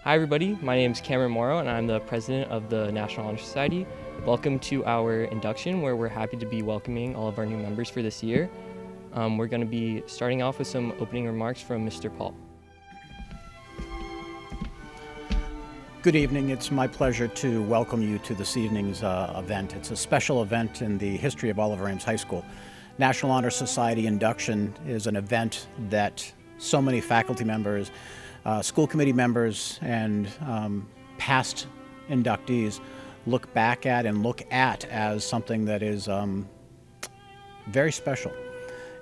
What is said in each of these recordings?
Hi everybody, my name is Cameron Morrow and I'm the president of the National Honor Society. Welcome to our induction where we're happy to be welcoming all of our new members for this year. We're going to be starting off with some opening remarks from Mr. Paul. Good evening. It's my pleasure to welcome you to this evening's event. It's a special event in the history of Oliver Ames High School. National Honor Society Induction is an event that so many faculty members, school committee members, and past inductees look back at and look at as something that is very special.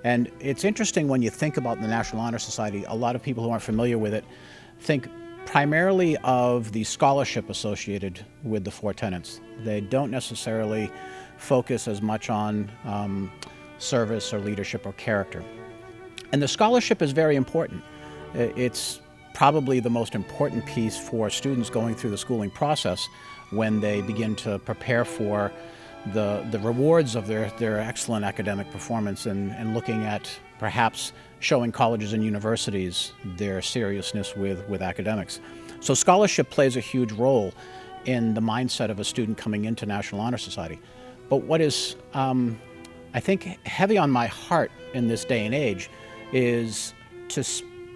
And it's interesting when you think about the National Honor Society, a lot of people who aren't familiar with it think primarily of the scholarship associated with the four tenets. They don't necessarily focus as much on service or leadership or character. And the scholarship is very important. It's probably the most important piece for students going through the schooling process when they begin to prepare for the rewards of their excellent academic performance and looking at perhaps showing colleges and universities their seriousness with academics. So scholarship plays a huge role in the mindset of a student coming into National Honor Society. But what is, I think, heavy on my heart in this day and age is to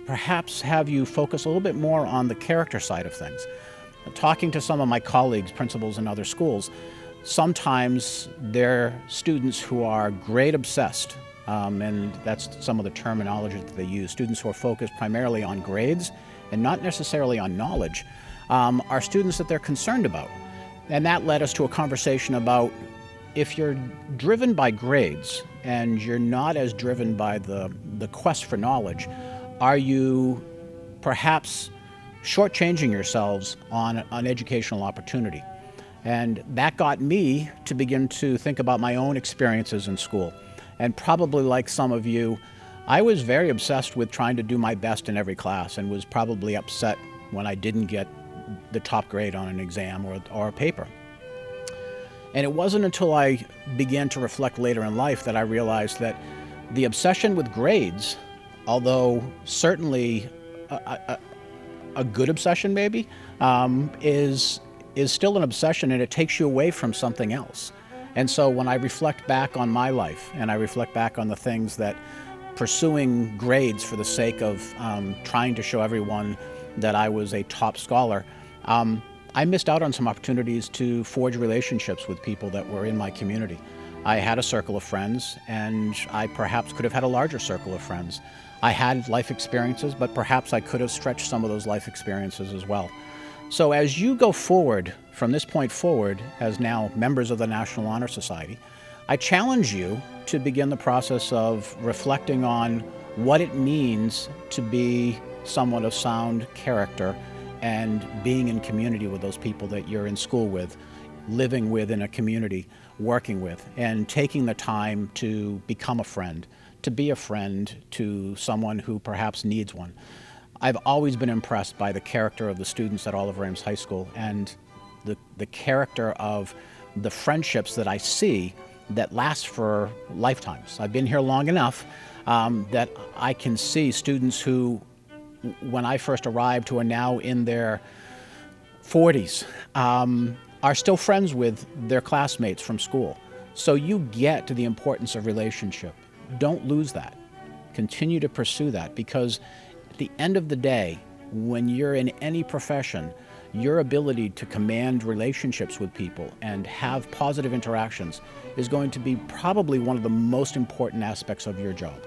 perhaps have you focus a little bit more on the character side of things. Talking to some of my colleagues, principals in other schools, sometimes they're students who are grade obsessed, and that's some of the terminology that they use. Students who are focused primarily on grades and not necessarily on knowledge are students that they're concerned about. And that led us to a conversation about if you're driven by grades and you're not as driven by the quest for knowledge, are you perhaps shortchanging yourselves on an educational opportunity? And that got me to begin to think about my own experiences in school. And probably like some of you, I was very obsessed with trying to do my best in every class and was probably upset when I didn't get the top grade on an exam or a paper. And it wasn't until I began to reflect later in life that I realized that the obsession with grades, although certainly a good obsession maybe, is still an obsession, and it takes you away from something else. And so when I reflect back on my life and I reflect back on the things that pursuing grades for the sake of trying to show everyone that I was a top scholar, I missed out on some opportunities to forge relationships with people that were in my community. I had a circle of friends, and I perhaps could have had a larger circle of friends. I had life experiences, but perhaps I could have stretched some of those life experiences as well. So as you go forward, from this point forward, as now members of the National Honor Society, I challenge you to begin the process of reflecting on what it means to be someone of sound character and being in community with those people that you're in school with, living with in a community, working with, and taking the time to become a friend, to be a friend to someone who perhaps needs one. I've always been impressed by the character of the students at Oliver Ames High School and the character of the friendships that I see that last for lifetimes. I've been here long enough that I can see students who, when I first arrived, who are now in their 40s, are still friends with their classmates from school. So you get to the importance of relationship. Don't lose that. Continue to pursue that, because at the end of the day, when you're in any profession, your ability to command relationships with people and have positive interactions is going to be probably one of the most important aspects of your job.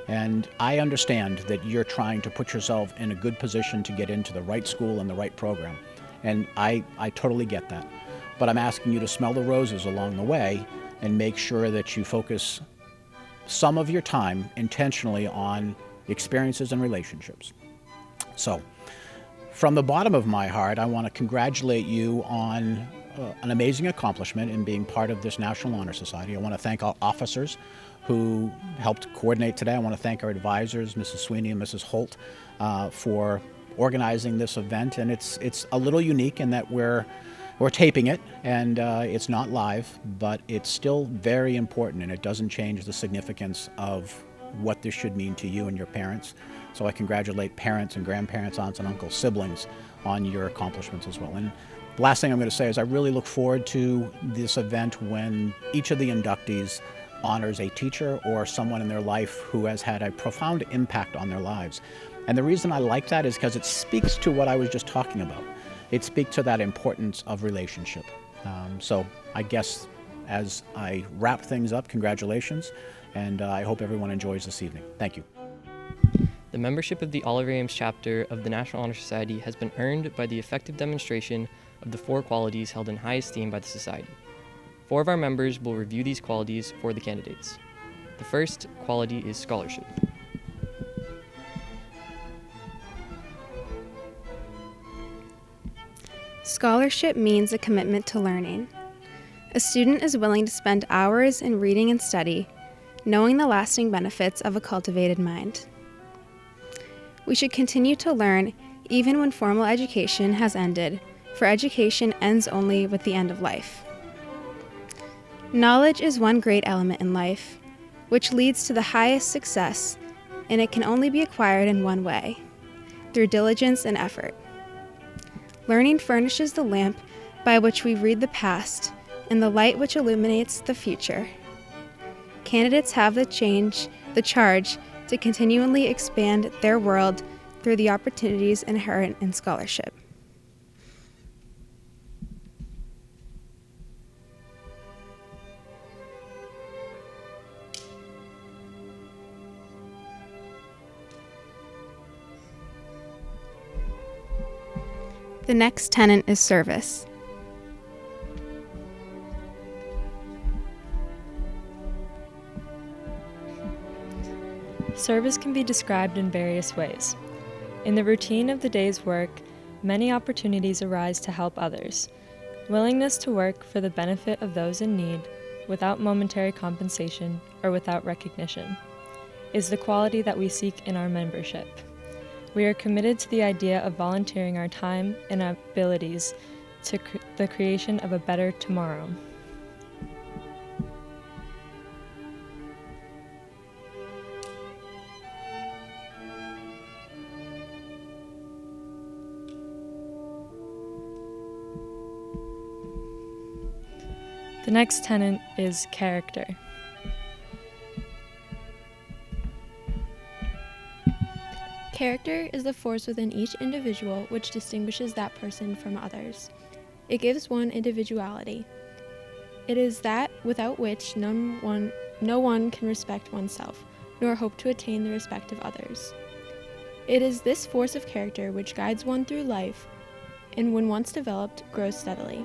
And I understand that you're trying to put yourself in a good position to get into the right school and the right program. And I totally get that. But I'm asking you to smell the roses along the way and make sure that you focus some of your time intentionally on experiences and relationships. So, from the bottom of my heart, I want to congratulate you on an amazing accomplishment in being part of this National Honor Society. I want to thank our officers who helped coordinate today. I want to thank our advisors, Mrs. Sweeney and Mrs. Holt, for organizing this event. And it's a little unique in that we're taping it, and it's not live, but it's still very important, and it doesn't change the significance of what this should mean to you and your parents. So I congratulate parents and grandparents, aunts and uncles, siblings, on your accomplishments as well. And the last thing I'm going to say is I really look forward to this event when each of the inductees honors a teacher or someone in their life who has had a profound impact on their lives. And the reason I like that is because it speaks to what I was just talking about. It speaks to that importance of relationship. So I guess as I wrap things up, congratulations, and I hope everyone enjoys this evening. Thank you. The membership of the Oliver Ames chapter of the National Honor Society has been earned by the effective demonstration of the 4 qualities held in high esteem by the Society. 4 of our members will review these qualities for the candidates. The first quality is scholarship. Scholarship means a commitment to learning. A student is willing to spend hours in reading and study, knowing the lasting benefits of a cultivated mind. We should continue to learn even when formal education has ended, for education ends only with the end of life. Knowledge is one great element in life, which leads to the highest success, and it can only be acquired in one way, through diligence and effort. Learning furnishes the lamp by which we read the past and the light which illuminates the future. Candidates have the charge to continually expand their world through the opportunities inherent in scholarship. The next tenet is service. Service can be described in various ways. In the routine of the day's work, many opportunities arise to help others. Willingness to work for the benefit of those in need, without momentary compensation or without recognition, is the quality that we seek in our membership. We are committed to the idea of volunteering our time and abilities to the creation of a better tomorrow. The next tenet is character. Character is the force within each individual which distinguishes that person from others. It gives one individuality. It is that without which no one can respect oneself, nor hope to attain the respect of others. It is this force of character which guides one through life, and when once developed, grows steadily.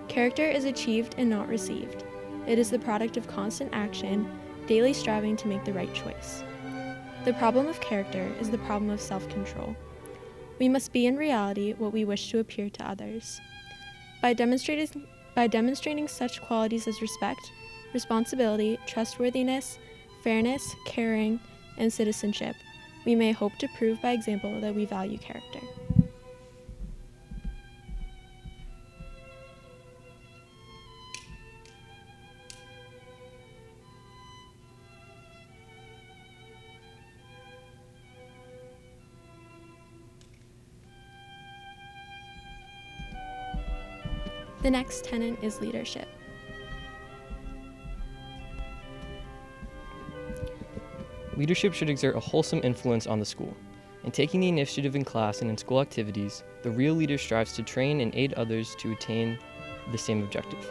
Character is achieved and not received. It is the product of constant action, daily striving to make the right choice. The problem of character is the problem of self-control. We must be in reality what we wish to appear to others. By demonstrating such qualities as respect, responsibility, trustworthiness, fairness, caring, and citizenship, we may hope to prove by example that we value character. The next tenet is leadership. Leadership should exert a wholesome influence on the school. In taking the initiative in class and in school activities, the real leader strives to train and aid others to attain the same objective.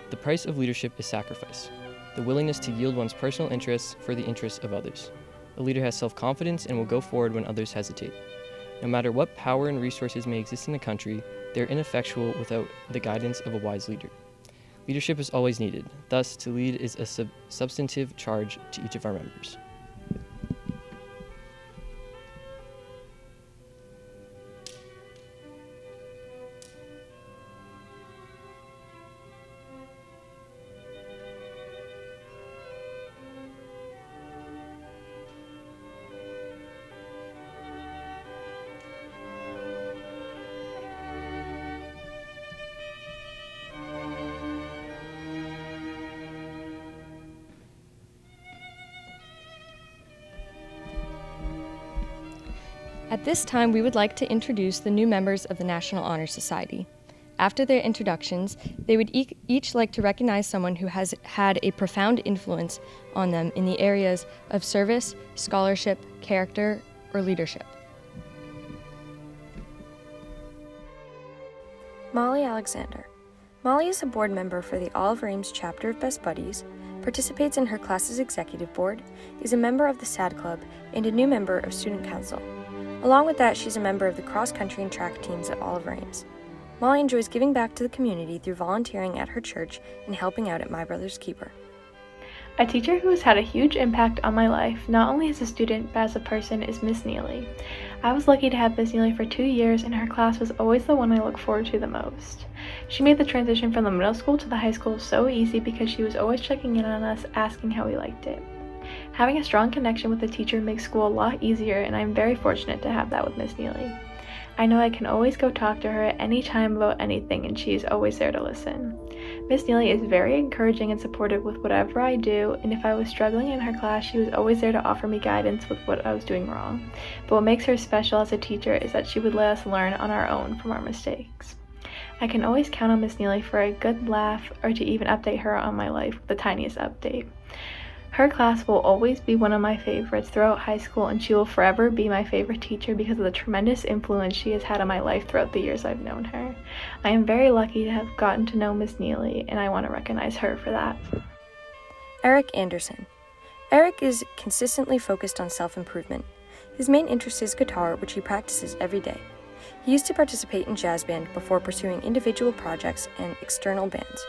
The price of leadership is sacrifice, the willingness to yield one's personal interests for the interests of others. A leader has self-confidence and will go forward when others hesitate. No matter what power and resources may exist in the country, they are ineffectual without the guidance of a wise leader. Leadership is always needed. Thus, to lead is a substantive charge to each of our members. At this time, we would like to introduce the new members of the National Honor Society. After their introductions, they would each like to recognize someone who has had a profound influence on them in the areas of service, scholarship, character, or leadership. Molly Alexander. Molly is a board member for the Oliver Ames chapter of Best Buddies, participates in her class's executive board, is a member of the SAD Club, and a new member of Student Council. Along with that, she's a member of the cross-country and track teams at Oliver Ames. Molly enjoys giving back to the community through volunteering at her church and helping out at My Brother's Keeper. A teacher who has had a huge impact on my life, not only as a student but as a person, is Miss Neely. I was lucky to have Miss Neely for 2 years, and her class was always the one I look forward to the most. She made the transition from the middle school to the high school so easy because she was always checking in on us, asking how we liked it. Having a strong connection with a teacher makes school a lot easier, and I'm very fortunate to have that with Miss Neely. I know I can always go talk to her at any time about anything, and she is always there to listen. Miss Neely is very encouraging and supportive with whatever I do, and if I was struggling in her class, she was always there to offer me guidance with what I was doing wrong. But what makes her special as a teacher is that she would let us learn on our own from our mistakes. I can always count on Miss Neely for a good laugh or to even update her on my life with the tiniest update. Her class will always be one of my favorites throughout high school, and she will forever be my favorite teacher because of the tremendous influence she has had on my life throughout the years I've known her. I am very lucky to have gotten to know Miss Neely, and I want to recognize her for that. Eric Anderson. Eric is consistently focused on self-improvement. His main interest is guitar, which he practices every day. He used to participate in jazz band before pursuing individual projects and external bands.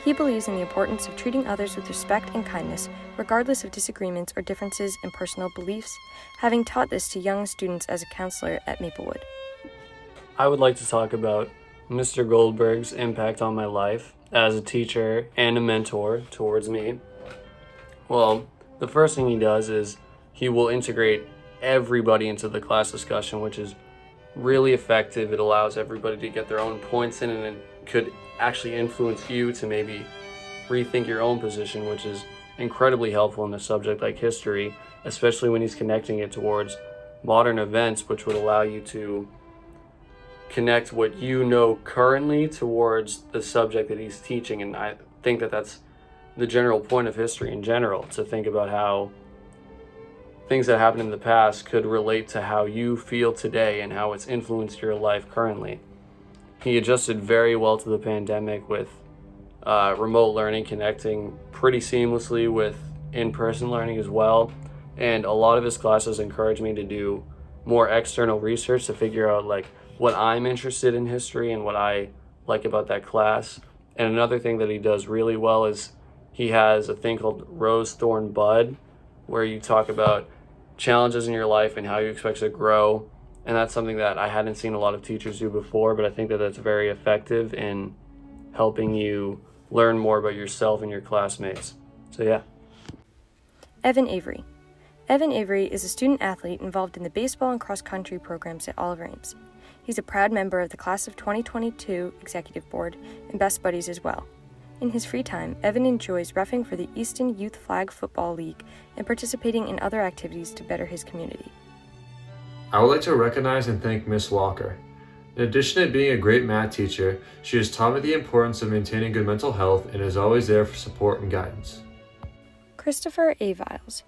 He believes in the importance of treating others with respect and kindness, regardless of disagreements or differences in personal beliefs, having taught this to young students as a counselor at Maplewood. I would like to talk about Mr. Goldberg's impact on my life as a teacher and a mentor towards me. Well, the first thing he does is he will integrate everybody into the class discussion, which is really effective. It allows everybody to get their own points in, and it could actually influence you to maybe rethink your own position, which is incredibly helpful in a subject like history, especially when he's connecting it towards modern events, which would allow you to connect what you know currently towards the subject that he's teaching. And I think that that's the general point of history in general, to think about how things that happened in the past could relate to how you feel today and how it's influenced your life currently. He adjusted very well to the pandemic with remote learning, connecting pretty seamlessly with in-person learning as well. And a lot of his classes encourage me to do more external research to figure out like what I'm interested in history and what I like about that class. And another thing that he does really well is he has a thing called Rose Thorn Bud, where you talk about challenges in your life and how you expect to grow. And that's something that I hadn't seen a lot of teachers do before, but I think that that's very effective in helping you learn more about yourself and your classmates. So yeah. Evan Avery. Evan Avery is a student athlete involved in the baseball and cross-country programs at Oliver Ames. He's a proud member of the class of 2022 Executive Board and Best Buddies as well. In his free time, Evan enjoys reffing for the Easton Youth Flag Football League and participating in other activities to better his community. I would like to recognize and thank Miss Walker. In addition to being a great math teacher, she has taught me the importance of maintaining good mental health and is always there for support and guidance. Christopher A. Viles.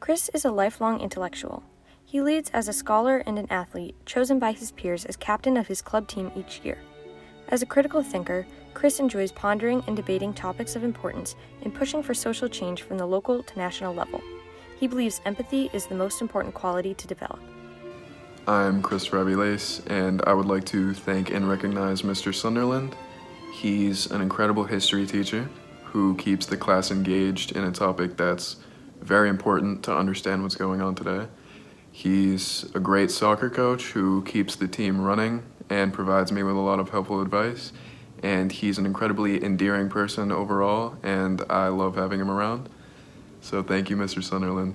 Chris is a lifelong intellectual. He leads as a scholar and an athlete, chosen by his peers as captain of his club team each year. As a critical thinker, Chris enjoys pondering and debating topics of importance and pushing for social change from the local to national level. He believes empathy is the most important quality to develop. I'm Christopher Avilace, and I would like to thank and recognize Mr. Sunderland. He's an incredible history teacher who keeps the class engaged in a topic that's very important to understand what's going on today. He's a great soccer coach who keeps the team running and provides me with a lot of helpful advice. And he's an incredibly endearing person overall, and I love having him around. So thank you, Mr. Sunderland.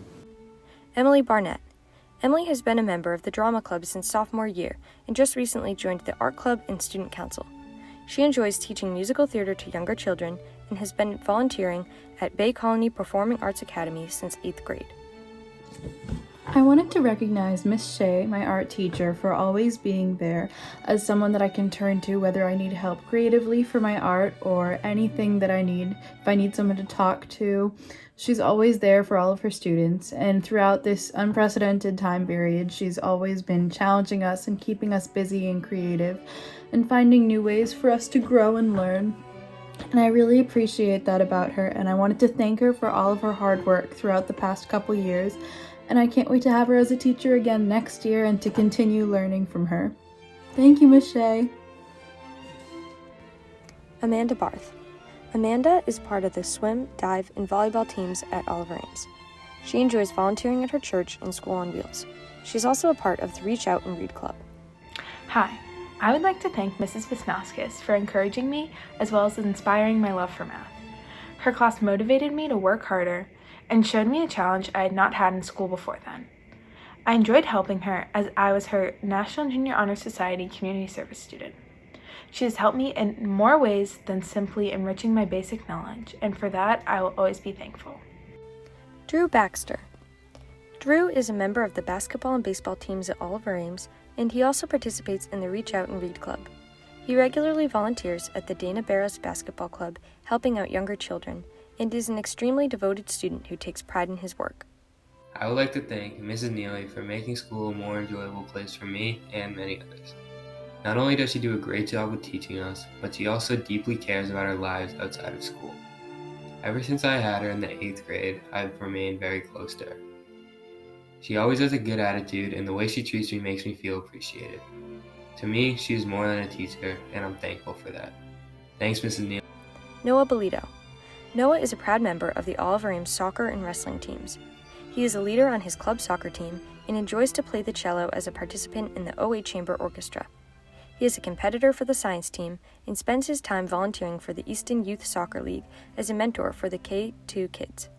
Emily Barnett. Emily has been a member of the drama club since sophomore year and just recently joined the art club and student council. She enjoys teaching musical theater to younger children and has been volunteering at Bay Colony Performing Arts Academy since 8th grade. I wanted to recognize Miss Shea, my art teacher, for always being there as someone that I can turn to whether I need help creatively for my art or anything that I need. If I need someone to talk to, she's always there for all of her students. And throughout this unprecedented time period, she's always been challenging us and keeping us busy and creative and finding new ways for us to grow and learn. And I really appreciate that about her, and I wanted to thank her for all of her hard work throughout the past couple years. And I can't wait to have her as a teacher again next year and to continue learning from her. Thank you, Miss Shea. Amanda Barth. Amanda is part of the swim, dive, and volleyball teams at Oliver Ames. She enjoys volunteering at her church and School on Wheels. She's also a part of the Reach Out and Read Club. Hi, I would like to thank Mrs. Visnauskas for encouraging me as well as inspiring my love for math. Her class motivated me to work harder and showed me a challenge I had not had in school before then. I enjoyed helping her as I was her National Junior Honor Society Community Service student. She has helped me in more ways than simply enriching my basic knowledge, and for that I will always be thankful. Drew Baxter. Drew is a member of the basketball and baseball teams at Oliver Ames, and he also participates in the Reach Out and Read Club. He regularly volunteers at the Dana Barros Basketball Club, helping out younger children, and is an extremely devoted student who takes pride in his work. I would like to thank Mrs. Neely for making school a more enjoyable place for me and many others. Not only does she do a great job with teaching us, but she also deeply cares about our lives outside of school. Ever since I had her in the 8th grade, I've remained very close to her. She always has a good attitude, and the way she treats me makes me feel appreciated. To me, she is more than a teacher, and I'm thankful for that. Thanks, Mrs. Neely. Noah Bolito. Noah is a proud member of the Oliver Ames soccer and wrestling teams. He is a leader on his club soccer team and enjoys to play the cello as a participant in the OA Chamber Orchestra. He is a competitor for the science team and spends his time volunteering for the Easton Youth Soccer League as a mentor for the K2 kids.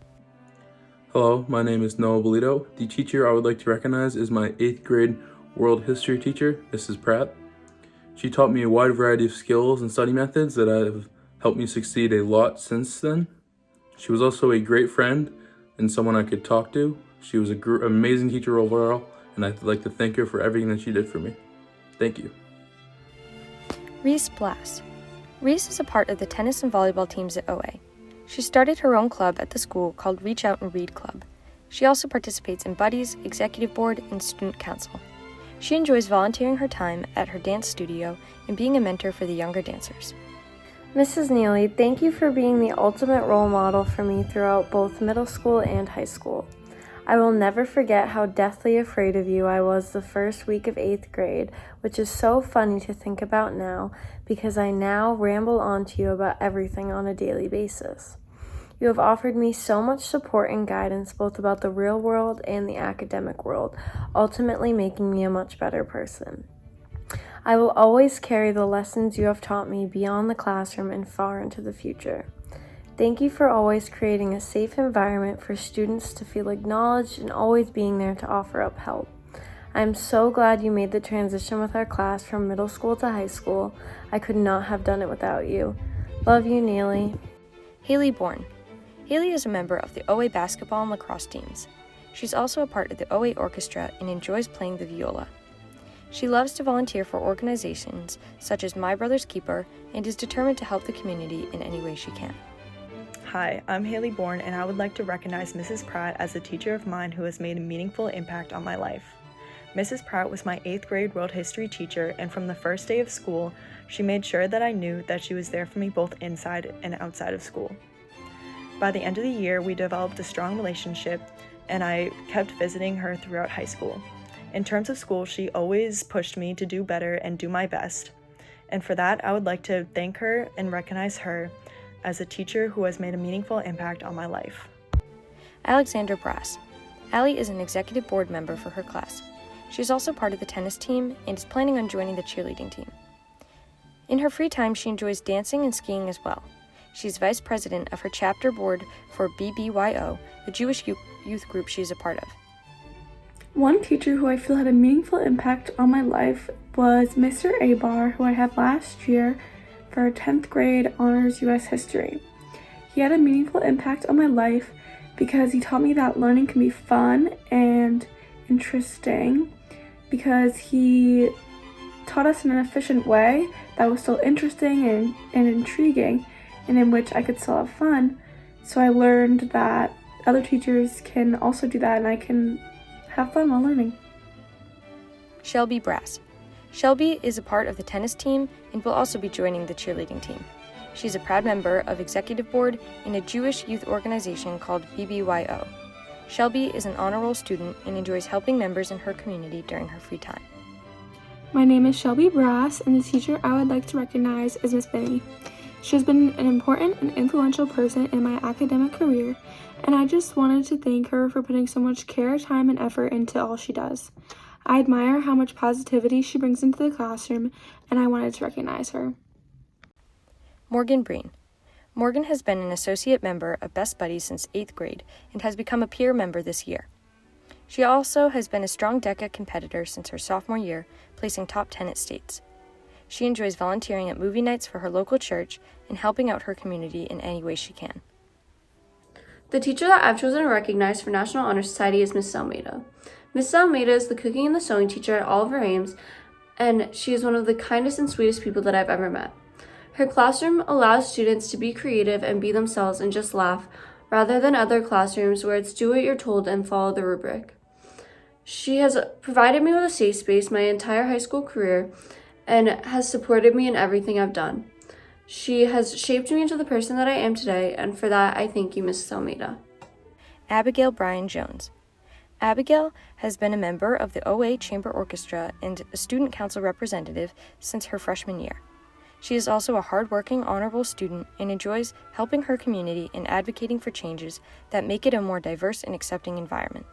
Hello, my name is Noah Bolito. The teacher I would like to recognize is my 8th grade world history teacher, Mrs. Pratt. She taught me a wide variety of skills and study methods that have helped me succeed a lot since then. She was also a great friend and someone I could talk to. She was an amazing teacher overall, and I'd like to thank her for everything that she did for me. Thank you. Reese Blass. Reese is a part of the tennis and volleyball teams at OA. She started her own club at the school called Reach Out and Read Club. She also participates in Buddies, Executive Board, and Student Council. She enjoys volunteering her time at her dance studio and being a mentor for the younger dancers. Mrs. Neely, thank you for being the ultimate role model for me throughout both middle school and high school. I will never forget how deathly afraid of you I was the first week of 8th grade, which is so funny to think about now because I now ramble on to you about everything on a daily basis. You have offered me so much support and guidance both about the real world and the academic world, ultimately making me a much better person. I will always carry the lessons you have taught me beyond the classroom and far into the future. Thank you for always creating a safe environment for students to feel acknowledged and always being there to offer up help. I am so glad you made the transition with our class from middle school to high school. I could not have done it without you. Love you, Neely. Haley Bourne. Haley is a member of the OA basketball and lacrosse teams. She's also a part of the OA orchestra and enjoys playing the viola. She loves to volunteer for organizations such as My Brother's Keeper and is determined to help the community in any way she can. Hi, I'm Haley Bourne, and I would like to recognize Mrs. Pratt as a teacher of mine who has made a meaningful impact on my life. Mrs. Pratt was my 8th grade world history teacher, and from the first day of school, she made sure that I knew that she was there for me both inside and outside of school. By the end of the year, we developed a strong relationship, and I kept visiting her throughout high school. In terms of school, she always pushed me to do better and do my best. And for that, I would like to thank her and recognize her as a teacher who has made a meaningful impact on my life. Alexandra Brass. Allie is an executive board member for her class. She is also part of the tennis team and is planning on joining the cheerleading team. In her free time, she enjoys dancing and skiing as well. She's vice president of her chapter board for BBYO, the Jewish youth group she is a part of. One teacher who I feel had a meaningful impact on my life was Mr. Abar, who I had last year for 10th grade honors U.S. history. He had a meaningful impact on my life because he taught me that learning can be fun and interesting because he taught us in an efficient way that was still interesting and intriguing, and in which I could still have fun. So I learned that other teachers can also do that, and I can have fun while learning. Shelby Brass. Shelby is a part of the tennis team and will also be joining the cheerleading team. She's a proud member of Executive Board in a Jewish youth organization called BBYO. Shelby is an honor roll student and enjoys helping members in her community during her free time. My name is Shelby Brass, and the teacher I would like to recognize is Miss Binney. She has been an important and influential person in my academic career, and I just wanted to thank her for putting so much care, time, and effort into all she does. I admire how much positivity she brings into the classroom, and I wanted to recognize her. Morgan Breen. Morgan has been an associate member of Best Buddies since 8th grade and has become a peer member this year. She also has been a strong DECA competitor since her sophomore year, placing top 10 at states. She enjoys volunteering at movie nights for her local church and helping out her community in any way she can. The teacher that I've chosen to recognize for National Honor Society is Mrs. Almeida. Mrs. Almeida is the cooking and the sewing teacher at Oliver Ames, and she is one of the kindest and sweetest people that I've ever met. Her classroom allows students to be creative and be themselves and just laugh, rather than other classrooms where it's do what you're told and follow the rubric. She has provided me with a safe space my entire high school career and has supported me in everything I've done. She has shaped me into the person that I am today, and for that I thank you, Mrs. Almeida. Abigail Bryan Jones. Abigail has been a member of the OA Chamber Orchestra and a student council representative since her freshman year. She is also a hardworking, honorable student and enjoys helping her community and advocating for changes that make it a more diverse and accepting environment.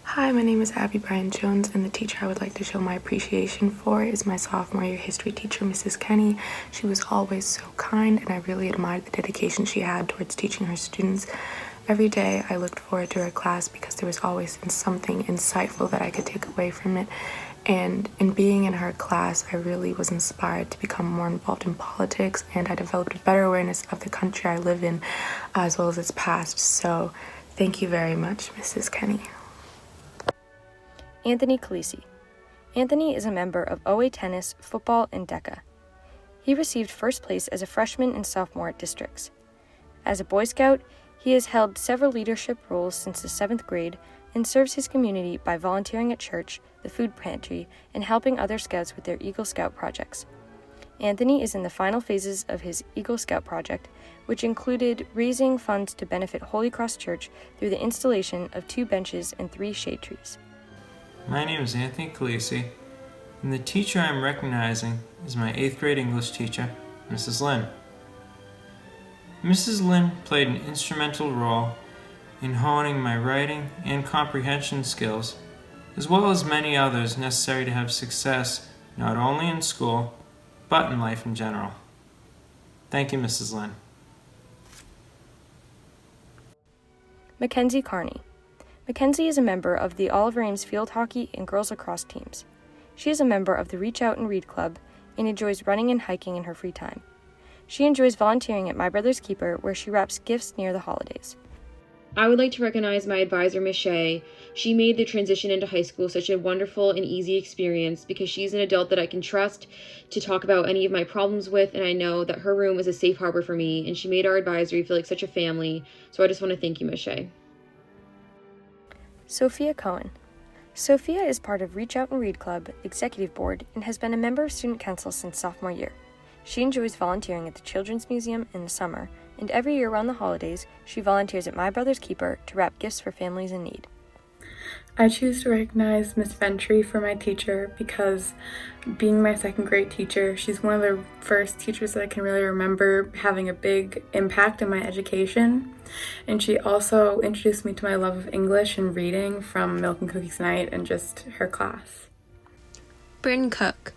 Hi, my name is Abby Bryan Jones, and the teacher I would like to show my appreciation for is my sophomore year history teacher, Mrs. Kenny. She was always so kind, and I really admired the dedication she had towards teaching her students. Every day I looked forward to her class because there was always something insightful that I could take away from it. And in being in her class, I really was inspired to become more involved in politics, and I developed a better awareness of the country I live in, as well as its past. So thank you very much, Mrs. Kenny. Anthony Calisi. Anthony is a member of OA Tennis, Football, and DECA. He received first place as a freshman and sophomore at districts. As a Boy Scout, he has held several leadership roles since the 7th grade and serves his community by volunteering at church, the food pantry, and helping other scouts with their Eagle Scout projects. Anthony is in the final phases of his Eagle Scout project, which included raising funds to benefit Holy Cross Church through the installation of 2 benches and 3 shade trees. My name is Anthony Calisi, and the teacher I'm recognizing is my 8th grade English teacher, Mrs. Lynn. Mrs. Lynn played an instrumental role in honing my writing and comprehension skills, as well as many others necessary to have success not only in school, but in life in general. Thank you, Mrs. Lynn. Mackenzie Carney. Mackenzie is a member of the Oliver Ames field hockey and girls lacrosse teams. She is a member of the Reach Out and Read Club and enjoys running and hiking in her free time. She enjoys volunteering at My Brother's Keeper, where she wraps gifts near the holidays. I would like to recognize my advisor, Ms. Shea. She made the transition into high school such a wonderful and easy experience because she's an adult that I can trust to talk about any of my problems with, and I know that her room is a safe harbor for me, and she made our advisory feel like such a family. So I just want to thank you, Ms. Shea. Sophia Cohen. Sophia is part of Reach Out and Read Club Executive Board and has been a member of Student Council since sophomore year. She enjoys volunteering at the Children's Museum in the summer, and every year around the holidays, she volunteers at My Brother's Keeper to wrap gifts for families in need. I choose to recognize Miss Ventry for my teacher because being my 2nd grade teacher, she's one of the first teachers that I can really remember having a big impact in my education. And she also introduced me to my love of English and reading from Milk and Cookies Night and just her class. Bryn Cook.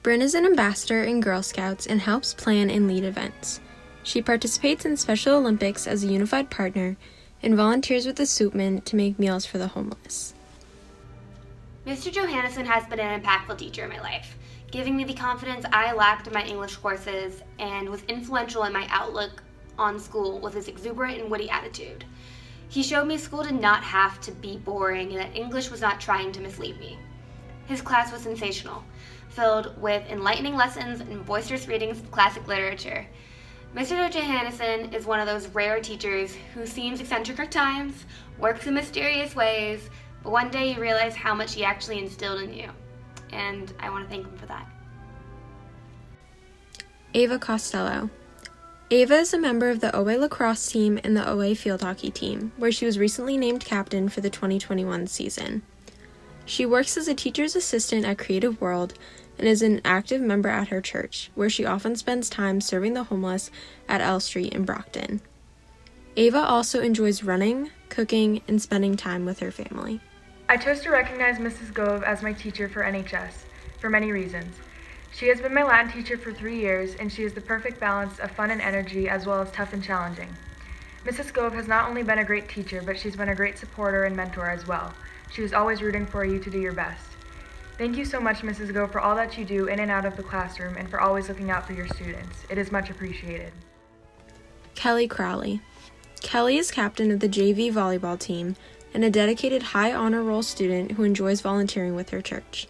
Bryn is an ambassador in Girl Scouts and helps plan and lead events. She participates in Special Olympics as a unified partner and volunteers with the Soupman to make meals for the homeless. Mr. Johannesson has been an impactful teacher in my life, giving me the confidence I lacked in my English courses and was influential in my outlook on school with his exuberant and witty attitude. He showed me school did not have to be boring and that English was not trying to mislead me. His class was sensational, filled with enlightening lessons and boisterous readings of classic literature. Mr. Johannesson is one of those rare teachers who seems eccentric at times, works in mysterious ways, but one day you realize how much he actually instilled in you. And I want to thank him for that. Ava Costello. Ava is a member of the OA lacrosse team and the OA field hockey team, where she was recently named captain for the 2021 season. She works as a teacher's assistant at Creative World and is an active member at her church, where she often spends time serving the homeless at L Street in Brockton. Ava also enjoys running, cooking, and spending time with her family. I chose to recognize Mrs. Gove as my teacher for NHS, for many reasons. She has been my Latin teacher for 3 years, and she is the perfect balance of fun and energy as well as tough and challenging. Mrs. Gove has not only been a great teacher, but she's been a great supporter and mentor as well. She is always rooting for you to do your best. Thank you so much, Mrs. Gove, for all that you do in and out of the classroom and for always looking out for your students. It is much appreciated. Kelly Crowley. Kelly is captain of the JV volleyball team and a dedicated high honor roll student who enjoys volunteering with her church.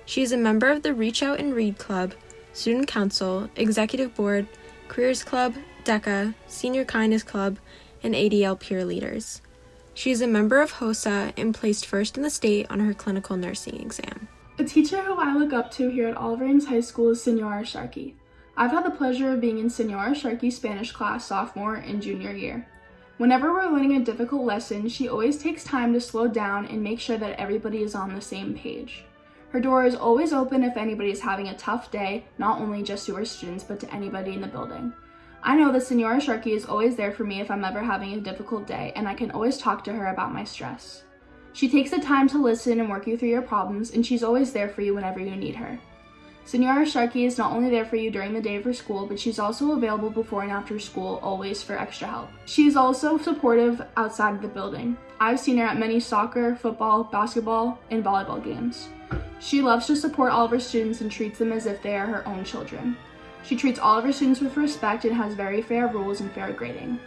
She is a member of the Reach Out and Read Club, Student Council, Executive Board, Careers Club, DECA, Senior Kindness Club, and ADL Peer Leaders. She is a member of HOSA and placed first in the state on her clinical nursing exam. A teacher who I look up to here at Oliver Ames High School is Senora Sharkey. I've had the pleasure of being in Senora Sharkey's Spanish class sophomore and junior year. Whenever we're learning a difficult lesson, she always takes time to slow down and make sure that everybody is on the same page. Her door is always open if anybody is having a tough day, not only just to her students, but to anybody in the building. I know that Senora Sharkey is always there for me if I'm ever having a difficult day, and I can always talk to her about my stress. She takes the time to listen and work you through your problems, and she's always there for you whenever you need her. Senora Sharkey is not only there for you during the day for school, but she's also available before and after school, always for extra help. She is also supportive outside of the building. I've seen her at many soccer, football, basketball, and volleyball games. She loves to support all of her students and treats them as if they are her own children. She treats all of her students with respect and has very fair rules and fair grading.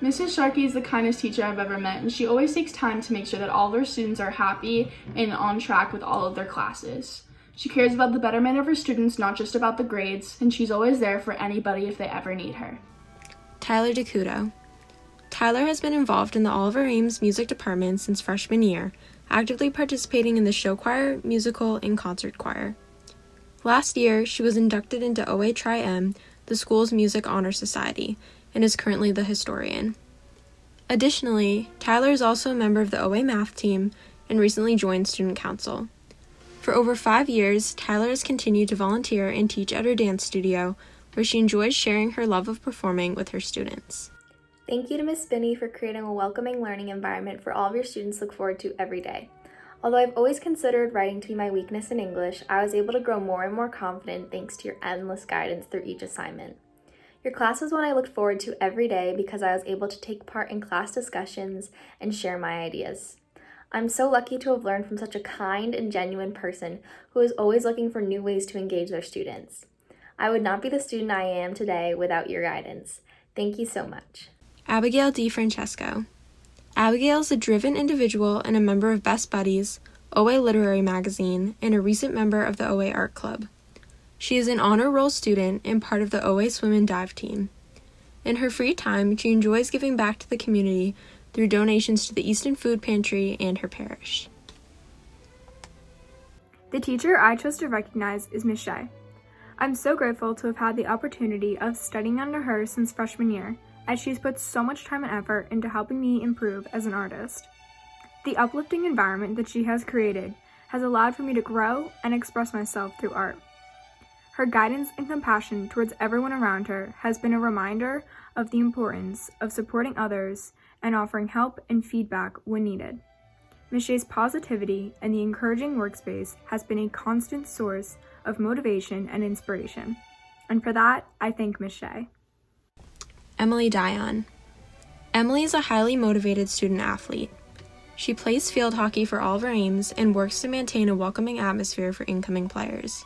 Mrs. Sharkey is the kindest teacher I've ever met, and she always takes time to make sure that all of her students are happy and on track with all of their classes. She cares about the betterment of her students, not just about the grades, and she's always there for anybody if they ever need her. Tyler DeCudo. Tyler has been involved in the Oliver Ames music department since freshman year, actively participating in the show choir, musical, and concert choir. Last year, she was inducted into OA Tri-M, the school's music honor society, and is currently the historian. Additionally, Tyler is also a member of the OA math team and recently joined Student Council. For over 5 years, Tyler has continued to volunteer and teach at her dance studio, where she enjoys sharing her love of performing with her students. Thank you to Ms. Spinney for creating a welcoming learning environment for all of your students to look forward to every day. Although I've always considered writing to be my weakness in English, I was able to grow more and more confident thanks to your endless guidance through each assignment. Your class was one I looked forward to every day because I was able to take part in class discussions and share my ideas. I'm so lucky to have learned from such a kind and genuine person who is always looking for new ways to engage their students. I would not be the student I am today without your guidance. Thank you so much. Abigail D. Francesco. Abigail is a driven individual and a member of Best Buddies, OA Literary Magazine, and a recent member of the OA Art Club. She is an honor roll student and part of the OA Swim and Dive team. In her free time, she enjoys giving back to the community through donations to the Easton Food Pantry and her parish. The teacher I chose to recognize is Ms. Shea. I'm so grateful to have had the opportunity of studying under her since freshman year, as she's put so much time and effort into helping me improve as an artist. The uplifting environment that she has created has allowed for me to grow and express myself through art. Her guidance and compassion towards everyone around her has been a reminder of the importance of supporting others and offering help and feedback when needed. Ms. Shea's positivity and the encouraging workspace has been a constant source of motivation and inspiration. And for that, I thank Ms. Shea. Emily Dion. Emily is a highly motivated student athlete. She plays field hockey for Oliver Ames and works to maintain a welcoming atmosphere for incoming players.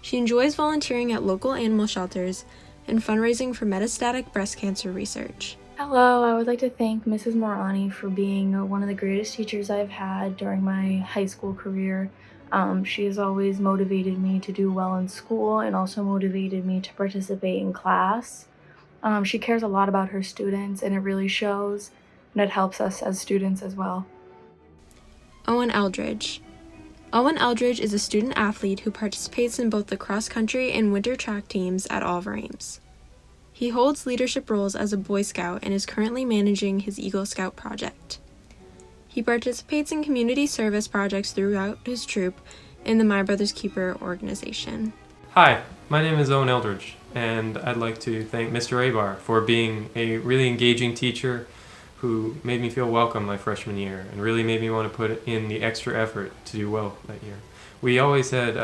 She enjoys volunteering at local animal shelters and fundraising for metastatic breast cancer research. Hello, I would like to thank Mrs. Morani for being one of the greatest teachers I've had during my high school career. She has always motivated me to do well in school and also motivated me to participate in class. She cares a lot about her students, and it really shows, and it helps us as students as well. Owen Eldridge. Owen Eldridge is a student athlete who participates in both the cross-country and winter track teams at Oliver Ames. He holds leadership roles as a Boy Scout and is currently managing his Eagle Scout project. He participates in community service projects throughout his troop in the My Brother's Keeper organization. Hi, my name is Owen Eldridge, and I'd like to thank Mr. Abar for being a really engaging teacher who made me feel welcome my freshman year and really made me want to put in the extra effort to do well that year. We always had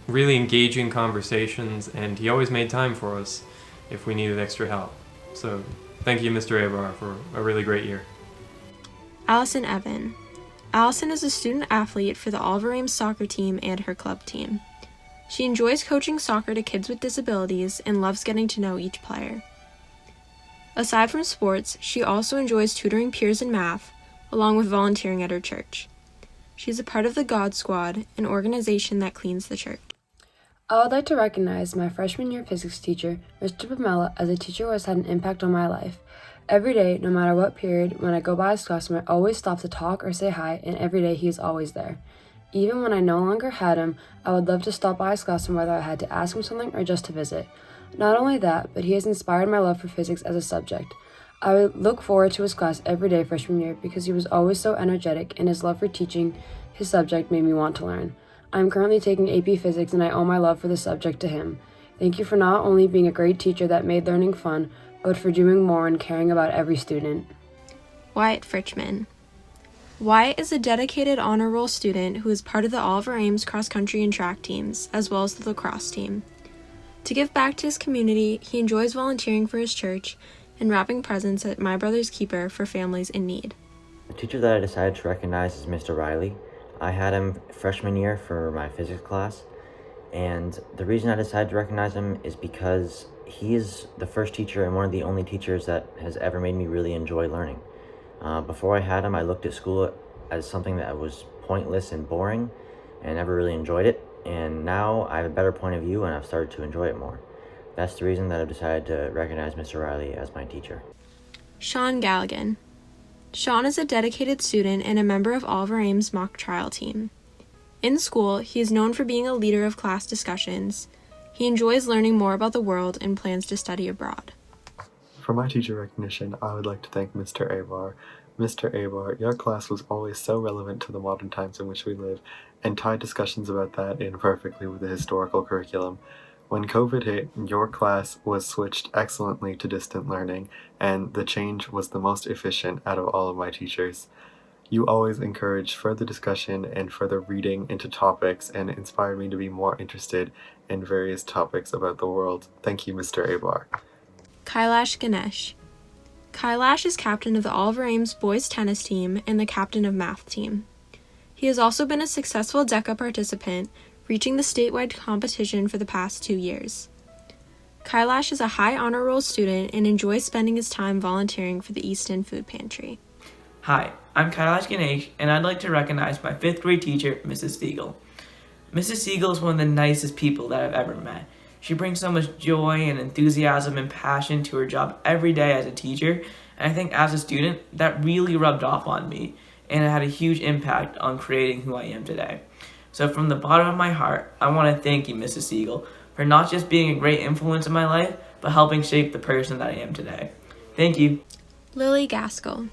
really engaging conversations, and he always made time for us if we needed extra help. So thank you, Mr. Abar, for a really great year. Allison Evan. Allison is a student athlete for the Oliver Ames soccer team and her club team. She enjoys coaching soccer to kids with disabilities and loves getting to know each player. Aside from sports, she also enjoys tutoring peers in math, along with volunteering at her church. She's a part of the God Squad, an organization that cleans the church. I would like to recognize my freshman year physics teacher, Mr. Pamela, as a teacher who has had an impact on my life. Every day, no matter what period, when I go by his classroom, I always stop to talk or say hi, and every day he is always there. Even when I no longer had him, I would love to stop by his classroom whether I had to ask him something or just to visit. Not only that, but he has inspired my love for physics as a subject. I would look forward to his class every day freshman year because he was always so energetic, and his love for teaching his subject made me want to learn. I'm currently taking AP Physics, and I owe my love for the subject to him. Thank you for not only being a great teacher that made learning fun, but for doing more and caring about every student. Wyatt Fritchman. Wyatt is a dedicated honor roll student who is part of the Oliver Ames cross-country and track teams, as well as the lacrosse team. To give back to his community, he enjoys volunteering for his church and wrapping presents at My Brother's Keeper for families in need. The teacher that I decided to recognize is Mr. Riley. I had him freshman year for my physics class, and the reason I decided to recognize him is because he is the first teacher and one of the only teachers that has ever made me really enjoy learning. Before I had him, I looked at school as something that was pointless and boring and never really enjoyed it, and now I have a better point of view and I've started to enjoy it more. That's the reason that I've decided to recognize Mr. Riley as my teacher. Sean Galligan. Sean is a dedicated student and a member of Oliver Ames' mock trial team. In school, he is known for being a leader of class discussions. He enjoys learning more about the world and plans to study abroad. For my teacher recognition, I would like to thank Mr. Abar. Mr. Abar, your class was always so relevant to the modern times in which we live, and tied discussions about that in perfectly with the historical curriculum. When COVID hit, your class was switched excellently to distant learning, and the change was the most efficient out of all of my teachers. You always encouraged further discussion and further reading into topics and inspired me to be more interested in various topics about the world. Thank you, Mr. Abar. Kailash Ganesh. Kailash is captain of the Oliver Ames boys tennis team and the captain of math team. He has also been a successful DECA participant, reaching the statewide competition for the past 2 years. Kailash is a high honor roll student and enjoys spending his time volunteering for the East End Food Pantry. Hi, I'm Kailash Ganesh, and I'd like to recognize my 5th grade teacher, Mrs. Siegel. Mrs. Siegel is one of the nicest people that I've ever met. She brings so much joy and enthusiasm and passion to her job every day as a teacher, and I think as a student, that really rubbed off on me, and it had a huge impact on creating who I am today. So from the bottom of my heart, I want to thank you, Mrs. Siegel, for not just being a great influence in my life, but helping shape the person that I am today. Thank you. Lily Gaskell.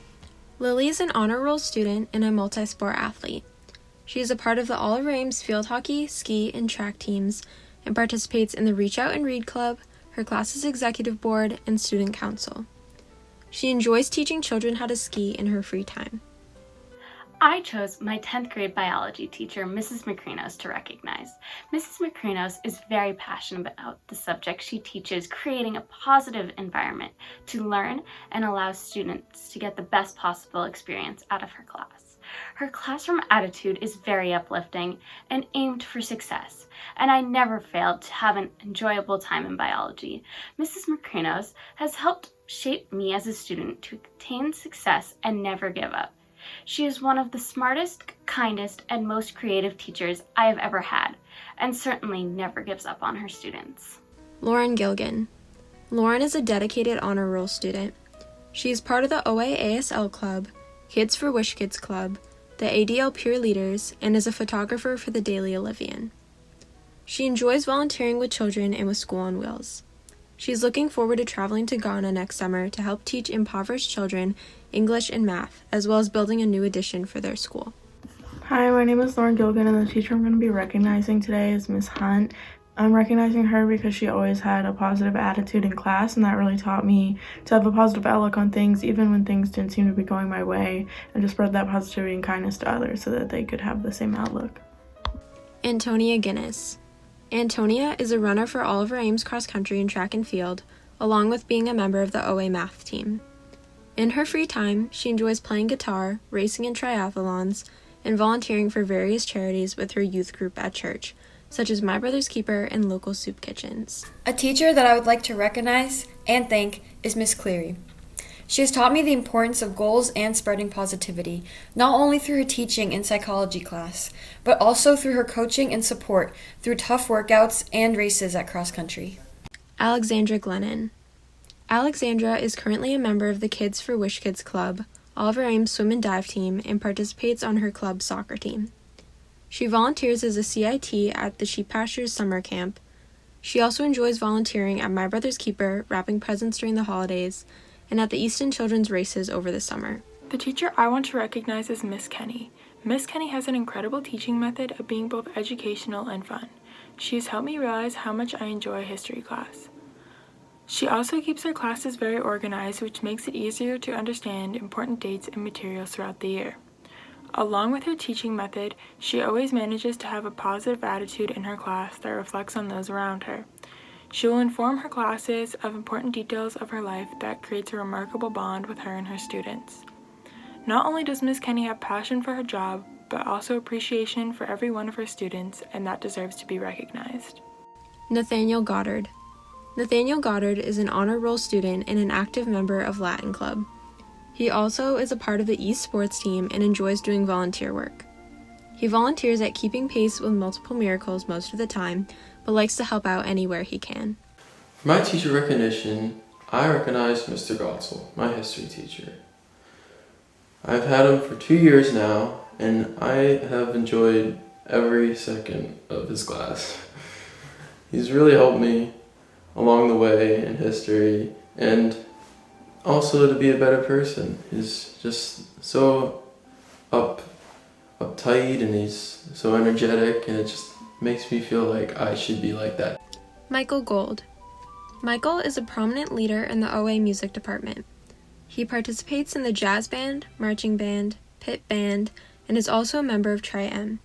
Lily is an honor roll student and a multi-sport athlete. She is a part of the Oliver Ames field hockey, ski, and track teams, and participates in the Reach Out and Read Club, her class's executive board, and student council. She enjoys teaching children how to ski in her free time. I chose my 10th grade biology teacher, Mrs. Macrinos, to recognize. Mrs. Macrinos is very passionate about the subject she teaches, creating a positive environment to learn and allow students to get the best possible experience out of her class. Her classroom attitude is very uplifting and aimed for success, and I never failed to have an enjoyable time in biology. Mrs. Macrinos has helped shaped me as a student to attain success and never give up. She is one of the smartest, kindest, and most creative teachers I have ever had, and certainly never gives up on her students. Lauren Gilgan. Lauren is a dedicated honor roll student. She is part of the OA ASL Club, Kids for Wish Kids Club, the ADL Peer Leaders, and is a photographer for the Daily Olivian. She enjoys volunteering with children and with School on Wheels. She is looking forward to traveling to Ghana next summer to help teach impoverished children English and math, as well as building a new addition for their school. Hi, my name is Lauren Gilgan, and the teacher I'm going to be recognizing today is Miss Hunt. I'm recognizing her because she always had a positive attitude in class, and that really taught me to have a positive outlook on things, even when things didn't seem to be going my way, and to spread that positivity and kindness to others so that they could have the same outlook. Antonia Guinness. Antonia is a runner for Oliver Ames Cross Country and Track and Field, along with being a member of the OA Math team. In her free time, she enjoys playing guitar, racing in triathlons, and volunteering for various charities with her youth group at church, such as My Brother's Keeper and local soup kitchens. A teacher that I would like to recognize and thank is Miss Cleary. She has taught me the importance of goals and spreading positivity, not only through her teaching in psychology class, but also through her coaching and support through tough workouts and races at cross country. Alexandra Glennon. Alexandra is currently a member of the Kids for Wish Kids Club, Oliver Ames swim and dive team, and participates on her club's soccer team. She volunteers as a CIT at the Sheep Pastures Summer Camp. She also enjoys volunteering at My Brother's Keeper, wrapping presents during the holidays, and at the Easton Children's Races over the summer. The teacher I want to recognize is Miss Kenny. Miss Kenny has an incredible teaching method of being both educational and fun. She has helped me realize how much I enjoy history class. She also keeps her classes very organized, which makes it easier to understand important dates and materials throughout the year. Along with her teaching method, she always manages to have a positive attitude in her class that reflects on those around her. She will inform her classes of important details of her life that creates a remarkable bond with her and her students. Not only does Miss Kenny have passion for her job, but also appreciation for every one of her students, and that deserves to be recognized. Nathaniel Goddard. Nathaniel Goddard is an honor roll student and an active member of Latin Club. He also is a part of the East Sports team and enjoys doing volunteer work. He volunteers at Keeping Pace with Multiple Miracles most of the time, but likes to help out anywhere he can. For my teacher recognition, I recognize Mr. Gotzel, my history teacher. I've had him for 2 years now, and I have enjoyed every second of his class. He's really helped me along the way in history, and also to be a better person. He's just so uptight, and he's so energetic, and it just makes me feel like I should be like that. Michael Gold. Michael is a prominent leader in the OA music department. He participates in the jazz band, marching band, pit band, and is also a member of Tri-M.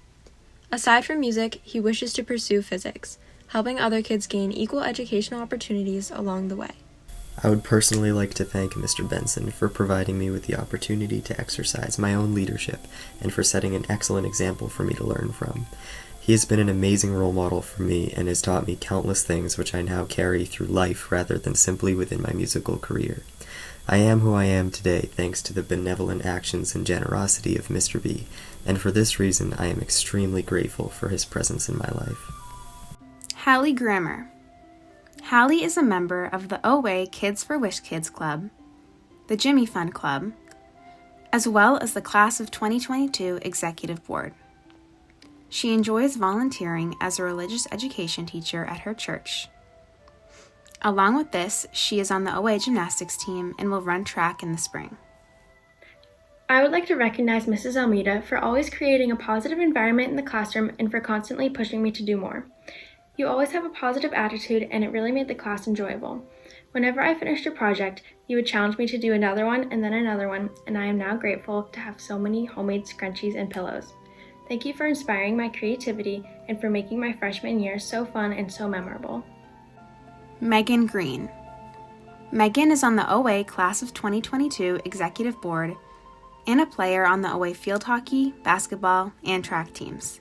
Aside from music, he wishes to pursue physics, helping other kids gain equal educational opportunities along the way. I would personally like to thank Mr. Benson for providing me with the opportunity to exercise my own leadership and for setting an excellent example for me to learn from. He has been an amazing role model for me and has taught me countless things which I now carry through life rather than simply within my musical career. I am who I am today thanks to the benevolent actions and generosity of Mr. B, and for this reason I am extremely grateful for his presence in my life. Hallie Grammer. Hallie is a member of the OA Kids for Wish Kids Club, the Jimmy Fund Club, as well as the Class of 2022 Executive Board. She enjoys volunteering as a religious education teacher at her church. Along with this, she is on the OA gymnastics team and will run track in the spring. I would like to recognize Mrs. Almeida for always creating a positive environment in the classroom and for constantly pushing me to do more. You always have a positive attitude, and it really made the class enjoyable. Whenever I finished a project, you would challenge me to do another one and then another one, and I am now grateful to have so many homemade scrunchies and pillows. Thank you for inspiring my creativity and for making my freshman year so fun and so memorable. Megan Green. Megan is on the OA Class of 2022 Executive Board and a player on the OA field hockey, basketball, and track teams.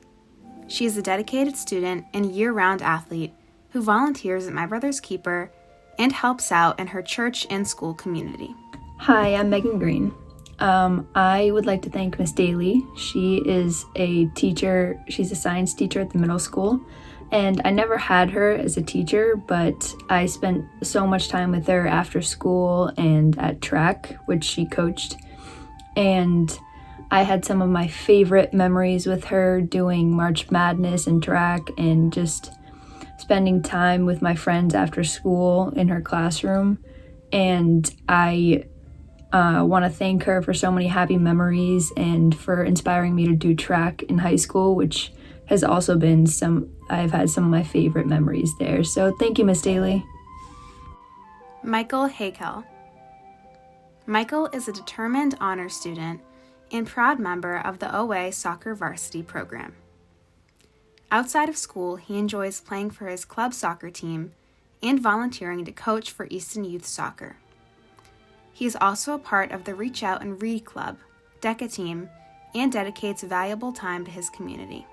She is a dedicated student and year-round athlete who volunteers at My Brother's Keeper and helps out in her church and school community. Hi, I'm Megan Green. I would like to thank Miss Daly. She is a teacher. She's a science teacher at the middle school. And I never had her as a teacher, but I spent so much time with her after school and at track, which she coached. And I had some of my favorite memories with her doing March Madness and track and just spending time with my friends after school in her classroom. And I want to thank her for so many happy memories and for inspiring me to do track in high school, which has also been I've had some of my favorite memories there. So thank you, Miss Daly. Michael Hakel. Michael is a determined honor student and proud member of the OA soccer varsity program. Outside of school, he enjoys playing for his club soccer team and volunteering to coach for Easton Youth Soccer. He is also a part of the Reach Out and Read Club, DECA team, and dedicates valuable time to his community.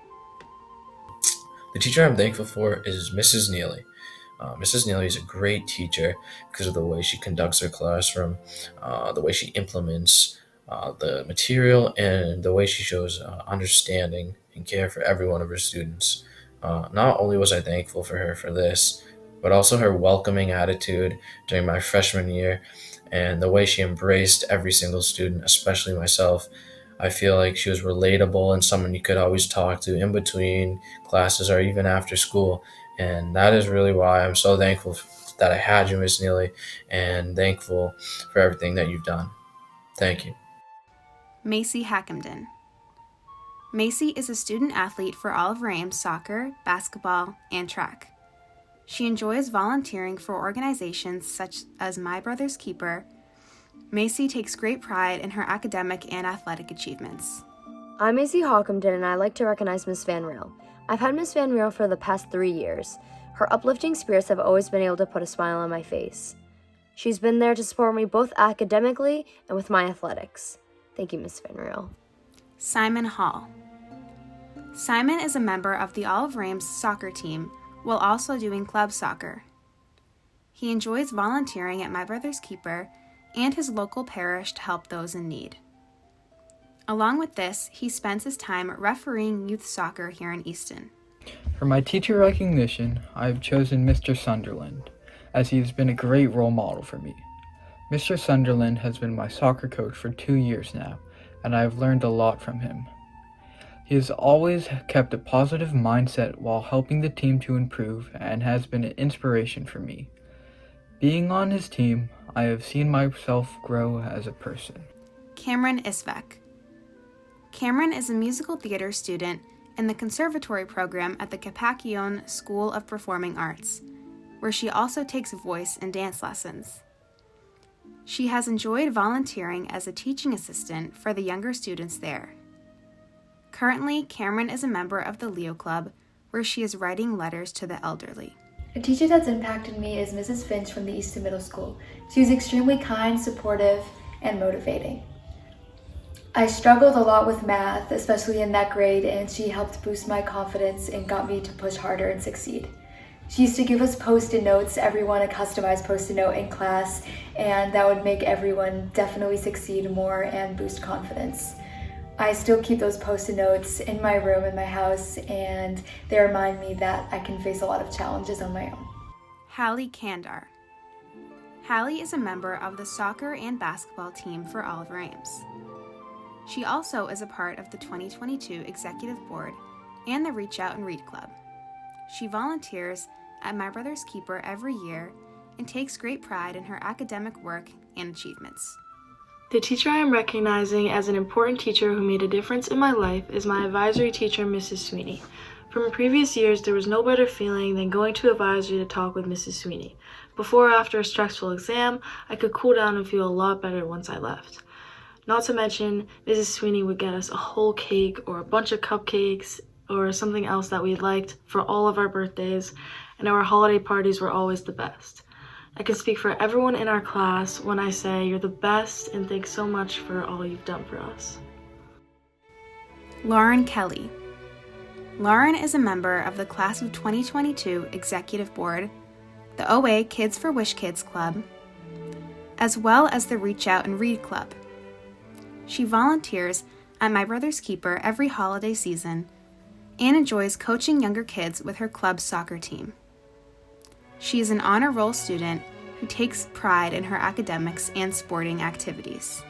The teacher I'm thankful for is Mrs. Neely. Mrs. Neely is a great teacher because of the way she conducts her classroom, the way she implements the material, and the way she shows understanding and care for every one of her students. Not only was I thankful for her for this, but also her welcoming attitude during my freshman year and the way she embraced every single student, especially myself. I feel like she was relatable and someone you could always talk to in between classes or even after school. And that is really why I'm so thankful that I had you, Miss Neely, and thankful for everything that you've done. Thank you. Macy Hackemden. Macy is a student athlete for Olive Rams soccer, basketball, and track. She enjoys volunteering for organizations such as My Brother's Keeper. Macy takes great pride in her academic and athletic achievements. I'm Macy Hawkington, and I'd like to recognize Miss Van Rail. I've had Miss Van Rail for the past 3 years. Her uplifting spirits have always been able to put a smile on my face. She's been there to support me both academically and with my athletics. Thank you, Miss Van Rail. Simon Hall. Simon is a member of the Olive Rams soccer team while also doing club soccer. He enjoys volunteering at My Brother's Keeper and his local parish to help those in need. Along with this, he spends his time refereeing youth soccer here in Easton. For my teacher recognition, I have chosen Mr. Sunderland, as he has been a great role model for me. Mr. Sunderland has been my soccer coach for 2 years now, and I have learned a lot from him. He has always kept a positive mindset while helping the team to improve and has been an inspiration for me. Being on his team, I have seen myself grow as a person. Cameron Isvek. Cameron is a musical theater student in the conservatory program at the Capacchione School of Performing Arts, where she also takes voice and dance lessons. She has enjoyed volunteering as a teaching assistant for the younger students there. Currently, Cameron is a member of the Leo Club, where she is writing letters to the elderly. A teacher that's impacted me is Mrs. Finch from the Easton Middle School. She was extremely kind, supportive, and motivating. I struggled a lot with math, especially in that grade, and she helped boost my confidence and got me to push harder and succeed. She used to give us post-it notes, everyone a customized post-it note in class, and that would make everyone definitely succeed more and boost confidence. I still keep those post-it notes in my room in my house, and they remind me that I can face a lot of challenges on my own. Hallie Kandar. Hallie is a member of the soccer and basketball team for Olive Rams. She also is a part of the 2022 Executive Board and the Reach Out and Read Club. She volunteers at My Brother's Keeper every year and takes great pride in her academic work and achievements. The teacher I am recognizing as an important teacher who made a difference in my life is my advisory teacher, Mrs. Sweeney. From previous years, there was no better feeling than going to advisory to talk with Mrs. Sweeney. Before or after a stressful exam, I could cool down and feel a lot better once I left. Not to mention, Mrs. Sweeney would get us a whole cake or a bunch of cupcakes or something else that we liked for all of our birthdays, and our holiday parties were always the best. I can speak for everyone in our class when I say you're the best and thanks so much for all you've done for us. Lauren Kelly. Lauren is a member of the Class of 2022 Executive Board, the OA Kids for Wish Kids Club, as well as the Reach Out and Read Club. She volunteers at My Brother's Keeper every holiday season and enjoys coaching younger kids with her club's soccer team. She is an honor roll student who takes pride in her academics and sporting activities.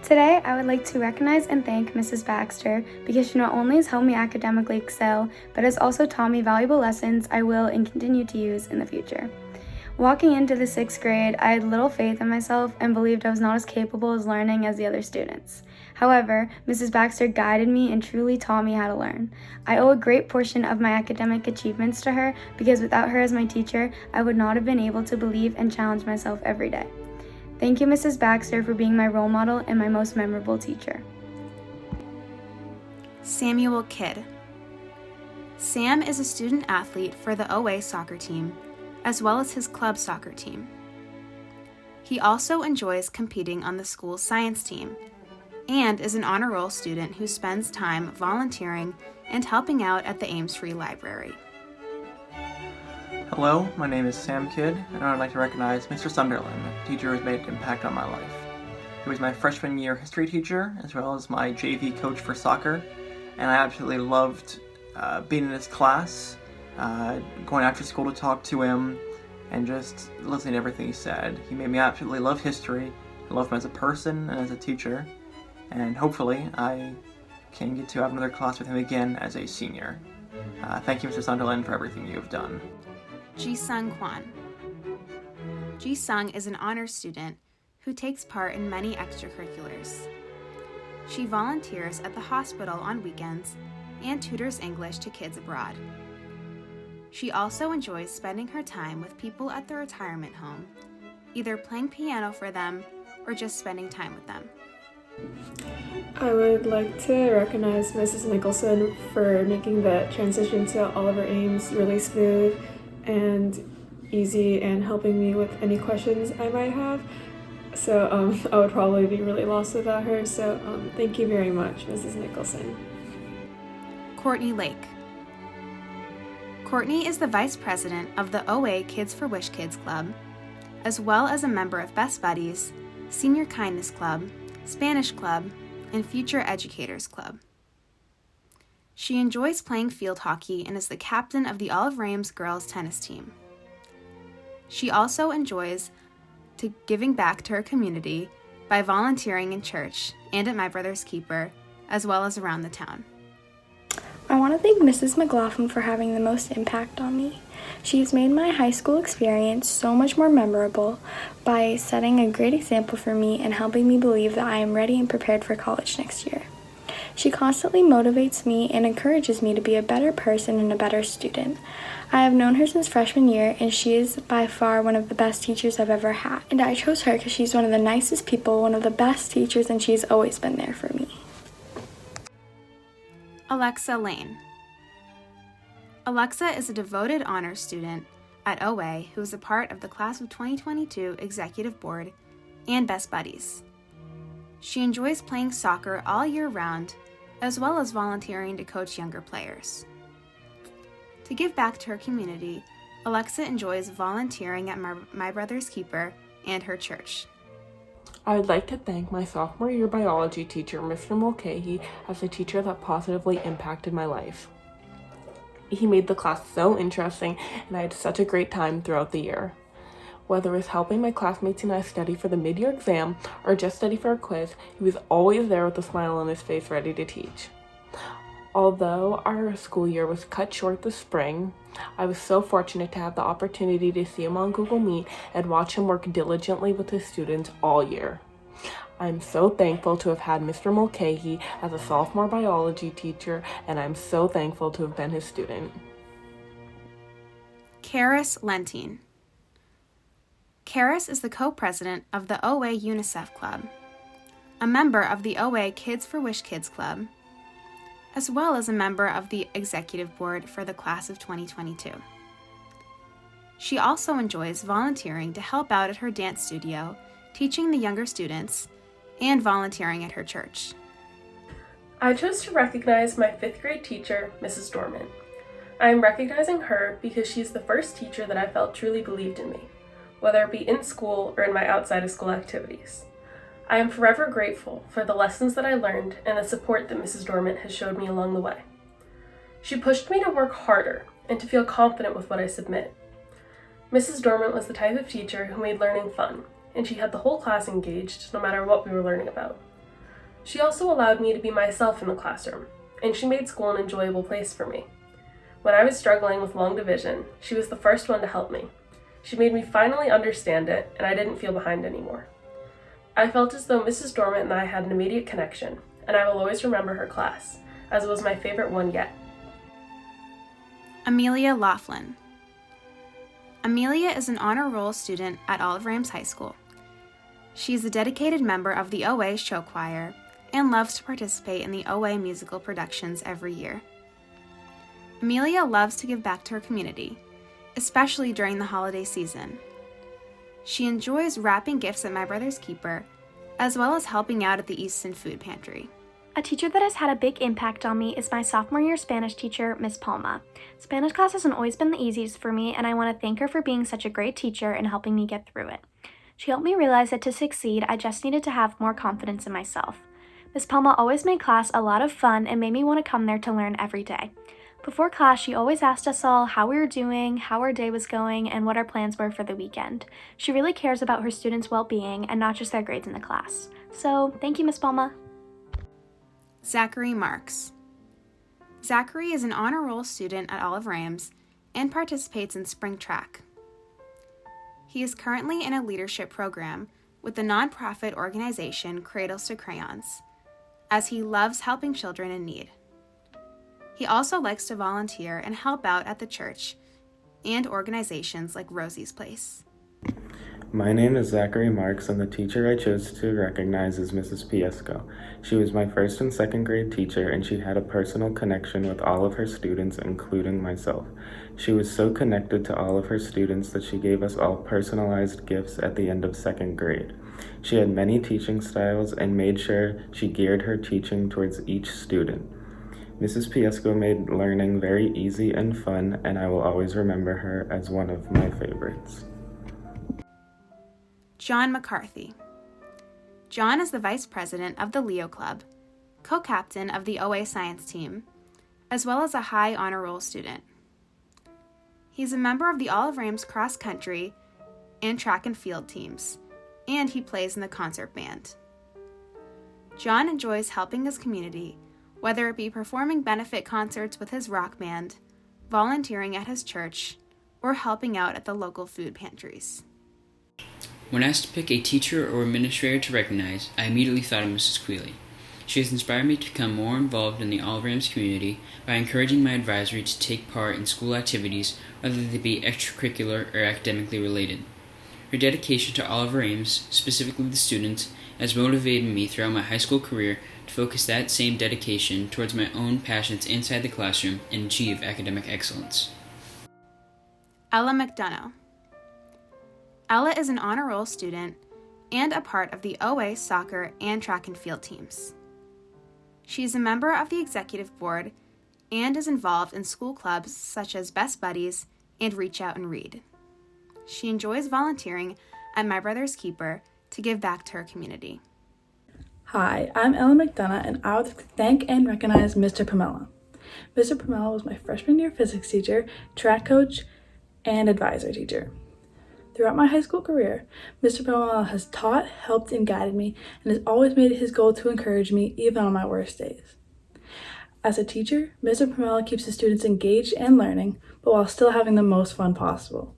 Today, I would like to recognize and thank Mrs. Baxter because she not only has helped me academically excel, but has also taught me valuable lessons I will and continue to use in the future. Walking into the 6th grade, I had little faith in myself and believed I was not as capable as learning as the other students. However, Mrs. Baxter guided me and truly taught me how to learn. I owe a great portion of my academic achievements to her because without her as my teacher, I would not have been able to believe and challenge myself every day. Thank you, Mrs. Baxter, for being my role model and my most memorable teacher. Samuel Kidd. Sam is a student athlete for the OA soccer team, as well as his club soccer team. He also enjoys competing on the school's science team, and is an honor roll student who spends time volunteering and helping out at the Ames Free Library. Hello, my name is Sam Kidd, and I'd like to recognize Mr. Sunderland, a teacher who has made an impact on my life. He was my freshman year history teacher, as well as my JV coach for soccer, and I absolutely loved being in his class, going after school to talk to him, and just listening to everything he said. He made me absolutely love history. I love him as a person and as a teacher, and hopefully I can get to have another class with him again as a senior. Thank you, Mr. Sunderland, for everything you have done. Ji-Sung Kwan. Ji-Sung is an honors student who takes part in many extracurriculars. She volunteers at the hospital on weekends and tutors English to kids abroad. She also enjoys spending her time with people at the retirement home, either playing piano for them or just spending time with them. I would like to recognize Mrs. Nicholson for making the transition to Oliver Ames really smooth and easy and helping me with any questions I might have. So I would probably be really lost without her. So thank you very much, Mrs. Nicholson. Courtney Lake. Courtney is the vice president of the OA Kids for Wish Kids Club, as well as a member of Best Buddies, Senior Kindness Club, Spanish Club, and Future Educators Club. She enjoys playing field hockey and is the captain of the Olive Ames girls tennis team. She also enjoys giving back to her community by volunteering in church and at My Brother's Keeper, as well as around the town. I want to thank Mrs. McLaughlin for having the most impact on me. She has made my high school experience so much more memorable by setting a great example for me and helping me believe that I am ready and prepared for college next year. She constantly motivates me and encourages me to be a better person and a better student. I have known her since freshman year, and she is by far one of the best teachers I've ever had. And I chose her because she's one of the nicest people, one of the best teachers, and she's always been there for me. Alexa Lane. Alexa is a devoted honors student at OA who is a part of the Class of 2022 Executive Board and Best Buddies. She enjoys playing soccer all year round, as well as volunteering to coach younger players. To give back to her community, Alexa enjoys volunteering at My Brother's Keeper and her church. I would like to thank my sophomore year biology teacher, Mr. Mulcahy, as a teacher that positively impacted my life. He made the class so interesting, and I had such a great time throughout the year. Whether it was helping my classmates and I study for the mid-year exam or just study for a quiz, he was always there with a smile on his face ready to teach. Although our school year was cut short this spring, I was so fortunate to have the opportunity to see him on Google Meet and watch him work diligently with his students all year. I'm so thankful to have had Mr. Mulcahy as a sophomore biology teacher, and I'm so thankful to have been his student. Karis Lentine. Karis is the co-president of the OA UNICEF Club, a member of the OA Kids for Wish Kids Club, as well as a member of the executive board for the class of 2022. She also enjoys volunteering to help out at her dance studio, teaching the younger students, and volunteering at her church. I chose to recognize my 5th grade teacher, Mrs. Dorman. I am recognizing her because she's the first teacher that I felt truly believed in me, whether it be in school or in my outside of school activities. I am forever grateful for the lessons that I learned and the support that Mrs. Dormant has showed me along the way. She pushed me to work harder and to feel confident with what I submit. Mrs. Dormant was the type of teacher who made learning fun, and she had the whole class engaged no matter what we were learning about. She also allowed me to be myself in the classroom, and she made school an enjoyable place for me. When I was struggling with long division, she was the first one to help me. She made me finally understand it, and I didn't feel behind anymore. I felt as though Mrs. Dormant and I had an immediate connection, and I will always remember her class, as it was my favorite one yet. Amelia Laughlin. Amelia is an honor roll student at Olive Rams High School. She is a dedicated member of the OA show choir and loves to participate in the OA musical productions every year. Amelia loves to give back to her community, especially during the holiday season. She enjoys wrapping gifts at My Brother's Keeper, as well as helping out at the Easton Food Pantry. A teacher that has had a big impact on me is my sophomore year Spanish teacher, Miss Palma. Spanish class hasn't always been the easiest for me, and I want to thank her for being such a great teacher and helping me get through it. She helped me realize that to succeed, I just needed to have more confidence in myself. Miss Palma always made class a lot of fun and made me want to come there to learn every day. Before class, she always asked us all how we were doing, how our day was going, and what our plans were for the weekend. She really cares about her students' well-being and not just their grades in the class. So, thank you, Miss Palma. Zachary Marks. Zachary is an honor roll student at Olive Rams and participates in spring track. He is currently in a leadership program with the nonprofit organization Cradles to Crayons, as he loves helping children in need. He also likes to volunteer and help out at the church and organizations like Rosie's Place. My name is Zachary Marks, and the teacher I chose to recognize is Mrs. Piesco. She was my first and second grade teacher, and she had a personal connection with all of her students, including myself. She was so connected to all of her students that she gave us all personalized gifts at the end of second grade. She had many teaching styles and made sure she geared her teaching towards each student. Mrs. Piesco made learning very easy and fun, and I will always remember her as one of my favorites. John McCarthy. John is the vice president of the Leo Club, co-captain of the OA science team, as well as a high honor roll student. He's a member of the Olive Rams cross country and track and field teams, and he plays in the concert band. John enjoys helping his community, whether it be performing benefit concerts with his rock band, volunteering at his church, or helping out at the local food pantries. When asked to pick a teacher or administrator to recognize, I immediately thought of Mrs. Queeley. She has inspired me to become more involved in the Olive Rams community by encouraging my advisory to take part in school activities, whether they be extracurricular or academically related. Her dedication to Olive Rams, specifically the students, has motivated me throughout my high school career to focus that same dedication towards my own passions inside the classroom and achieve academic excellence. Ella McDonough. Ella is an honor roll student and a part of the OA soccer and track and field teams. She is a member of the executive board and is involved in school clubs such as Best Buddies and Reach Out and Read. She enjoys volunteering at My Brother's Keeper to give back to her community. Hi, I'm Ella McDonough, and I would like to thank and recognize Mr. Pamela. Mr. Pamela was my freshman year physics teacher, track coach, and advisor teacher. Throughout my high school career, Mr. Pamela has taught, helped, and guided me, and has always made it his goal to encourage me, even on my worst days. As a teacher, Mr. Pamela keeps the students engaged and learning, but while still having the most fun possible.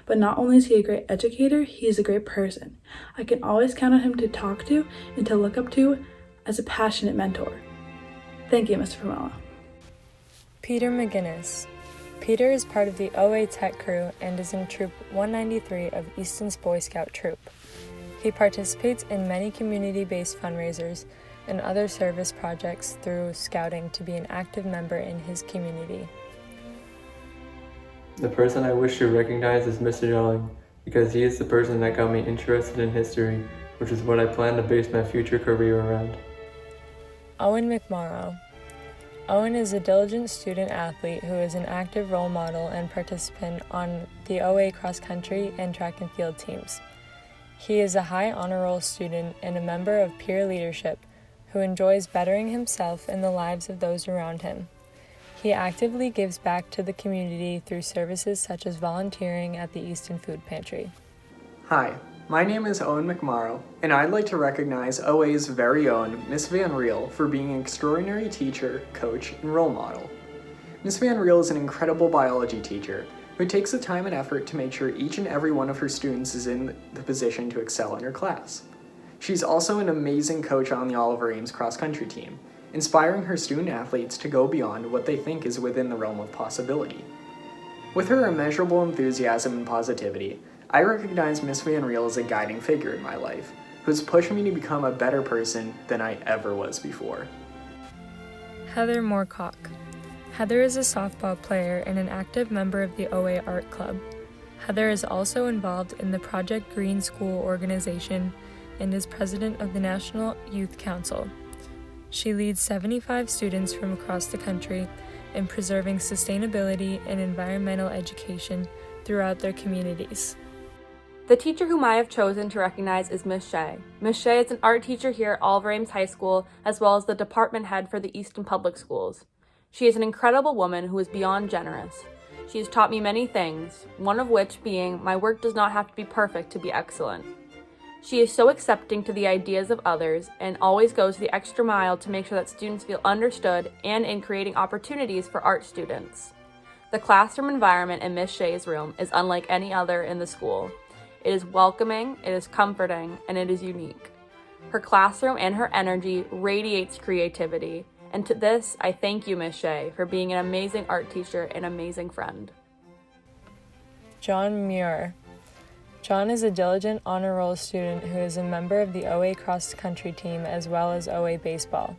But not only is he a great educator, he is a great person. I can always count on him to talk to and to look up to as a passionate mentor. Thank you, Mr. Pamela. Peter McGinnis. Peter is part of the OA Tech crew and is in Troop 193 of Easton's Boy Scout Troop. He participates in many community-based fundraisers and other service projects through scouting to be an active member in his community. The person I wish to recognize is Mr. Young, because he is the person that got me interested in history, which is what I plan to base my future career around. Owen McMorrow. Owen is a diligent student athlete who is an active role model and participant on the OA cross country and track and field teams. He is a high honor roll student and a member of peer leadership who enjoys bettering himself and the lives of those around him. He actively gives back to the community through services such as volunteering at the Easton Food Pantry. Hi, my name is Owen McMorrow, and I'd like to recognize OA's very own Miss Van Reel for being an extraordinary teacher, coach, and role model. Miss Van Reel is an incredible biology teacher who takes the time and effort to make sure each and every one of her students is in the position to excel in her class. She's also an amazing coach on the Oliver Ames cross-country team, inspiring her student athletes to go beyond what they think is within the realm of possibility. With her immeasurable enthusiasm and positivity, I recognize Miss Van Reel as a guiding figure in my life, who has pushed me to become a better person than I ever was before. Heather Moorcock. Heather is a softball player and an active member of the OA Art Club. Heather is also involved in the Project Green School organization and is president of the National Youth Council. She leads 75 students from across the country in preserving sustainability and environmental education throughout their communities. The teacher whom I have chosen to recognize is Miss Shea. Miss Shea is an art teacher here at Oliver Ames High School, as well as the department head for the Easton Public Schools. She is an incredible woman who is beyond generous. She has taught me many things, one of which being my work does not have to be perfect to be excellent. She is so accepting to the ideas of others and always goes the extra mile to make sure that students feel understood and in creating opportunities for art students. The classroom environment in Miss Shea's room is unlike any other in the school. It is welcoming, it is comforting, and it is unique. Her classroom and her energy radiates creativity, and to this, I thank you, Miss Shea, for being an amazing art teacher and amazing friend. John Muir. John is a diligent honor roll student who is a member of the OA cross country team as well as OA baseball.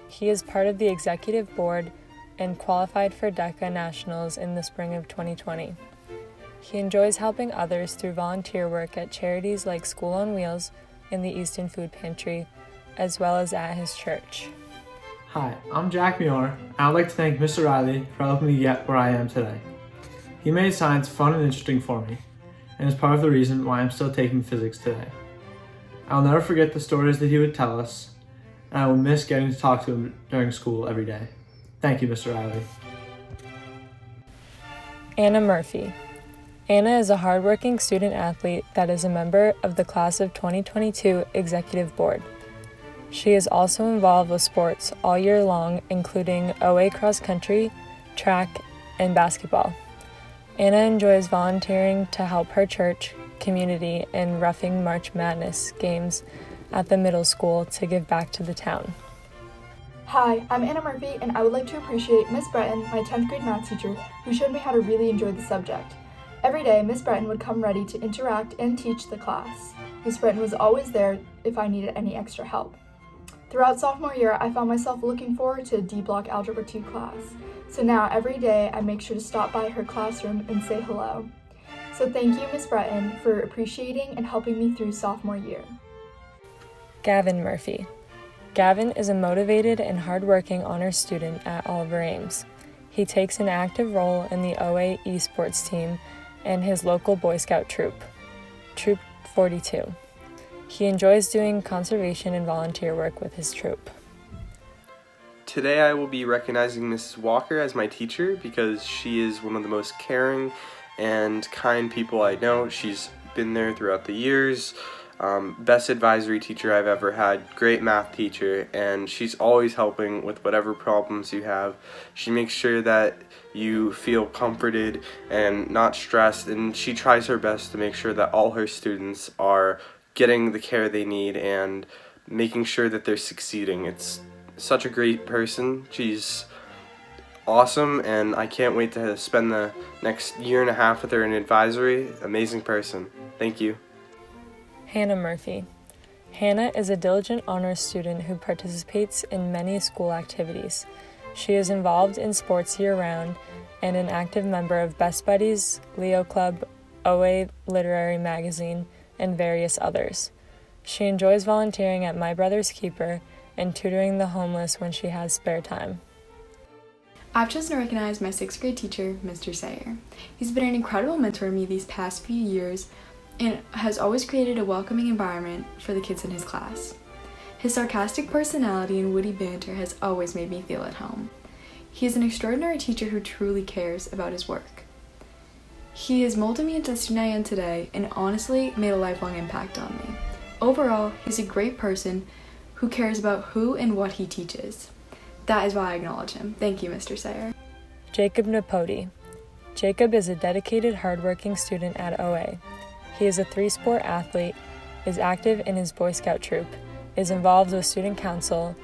He is part of the executive board and qualified for DECA Nationals in the spring of 2020. He enjoys helping others through volunteer work at charities like School on Wheels and the Easton Food Pantry, as well as at his church. Hi, I'm Jack Muir, and I'd like to thank Mr. Riley for helping me get where I am today. He made science fun and interesting for me, and is part of the reason why I'm still taking physics today. I'll never forget the stories that he would tell us, and I will miss getting to talk to him during school every day. Thank you, Mr. Riley. Anna Murphy. Anna is a hardworking student athlete that is a member of the class of 2022 Executive Board. She is also involved with sports all year long, including OA cross country, track, and basketball. Anna enjoys volunteering to help her church, community, and roughing March Madness games at the middle school to give back to the town. Hi, I'm Anna Murphy, and I would like to appreciate Miss Breton, my 10th grade math teacher, who showed me how to really enjoy the subject. Every day, Miss Breton would come ready to interact and teach the class. Miss Breton was always there if I needed any extra help. Throughout sophomore year, I found myself looking forward to D-Block Algebra 2 class. So now, every day, I make sure to stop by her classroom and say hello. So thank you, Miss Breton, for appreciating and helping me through sophomore year. Gavin Murphy. Gavin is a motivated and hardworking honors student at Oliver Ames. He takes an active role in the OA esports team and his local Boy Scout troop, Troop 42. He enjoys doing conservation and volunteer work with his troop. Today I will be recognizing Mrs. Walker as my teacher because she is one of the most caring and kind people I know. She's been there throughout the years. Best advisory teacher I've ever had, great math teacher, and she's always helping with whatever problems you have. She makes sure that you feel comforted and not stressed, and she tries her best to make sure that all her students are getting the care they need and making sure that they're succeeding. It's such a great person. She's awesome, and I can't wait to spend the next year and a half with her in advisory. Amazing person. Thank you. Hannah Murphy. Hannah is a diligent honors student who participates in many school activities. She is involved in sports year-round and an active member of Best Buddies, Leo Club, OA Literary Magazine, and various others. She enjoys volunteering at My Brother's Keeper and tutoring the homeless when she has spare time. I've chosen to recognize my 6th grade teacher, Mr. Sayer. He's been an incredible mentor to me these past few years and has always created a welcoming environment for the kids in his class. His sarcastic personality and witty banter has always made me feel at home. He is an extraordinary teacher who truly cares about his work. He has molded me into the student I am today and honestly made a lifelong impact on me. Overall, he's a great person who cares about who and what he teaches. That is why I acknowledge him. Thank you, Mr. Sayer. Jacob Napodi. Jacob is a dedicated, hardworking student at OA. He is a 3-sport athlete, is active in his Boy Scout troop, is involved with student council,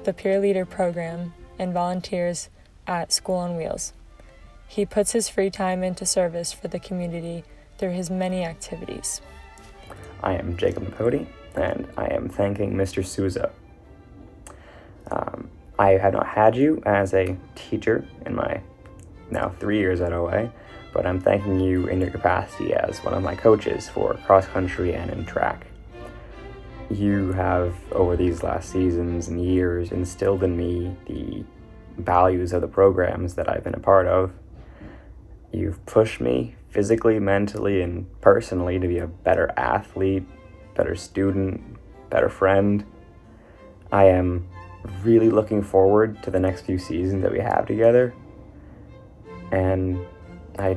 the peer leader program, and volunteers at School on Wheels. He puts his free time into service for the community through his many activities. I am Jacob Napodi, and I am thanking Mr. Souza. I have not had you as a teacher in my now 3 years at OA, but I'm thanking you in your capacity as one of my coaches for cross country and in track. You have, over these last seasons and years, instilled in me the values of the programs that I've been a part of. You've pushed me physically, mentally, and personally to be a better athlete, better student, better friend. I am really looking forward to the next few seasons that we have together. And I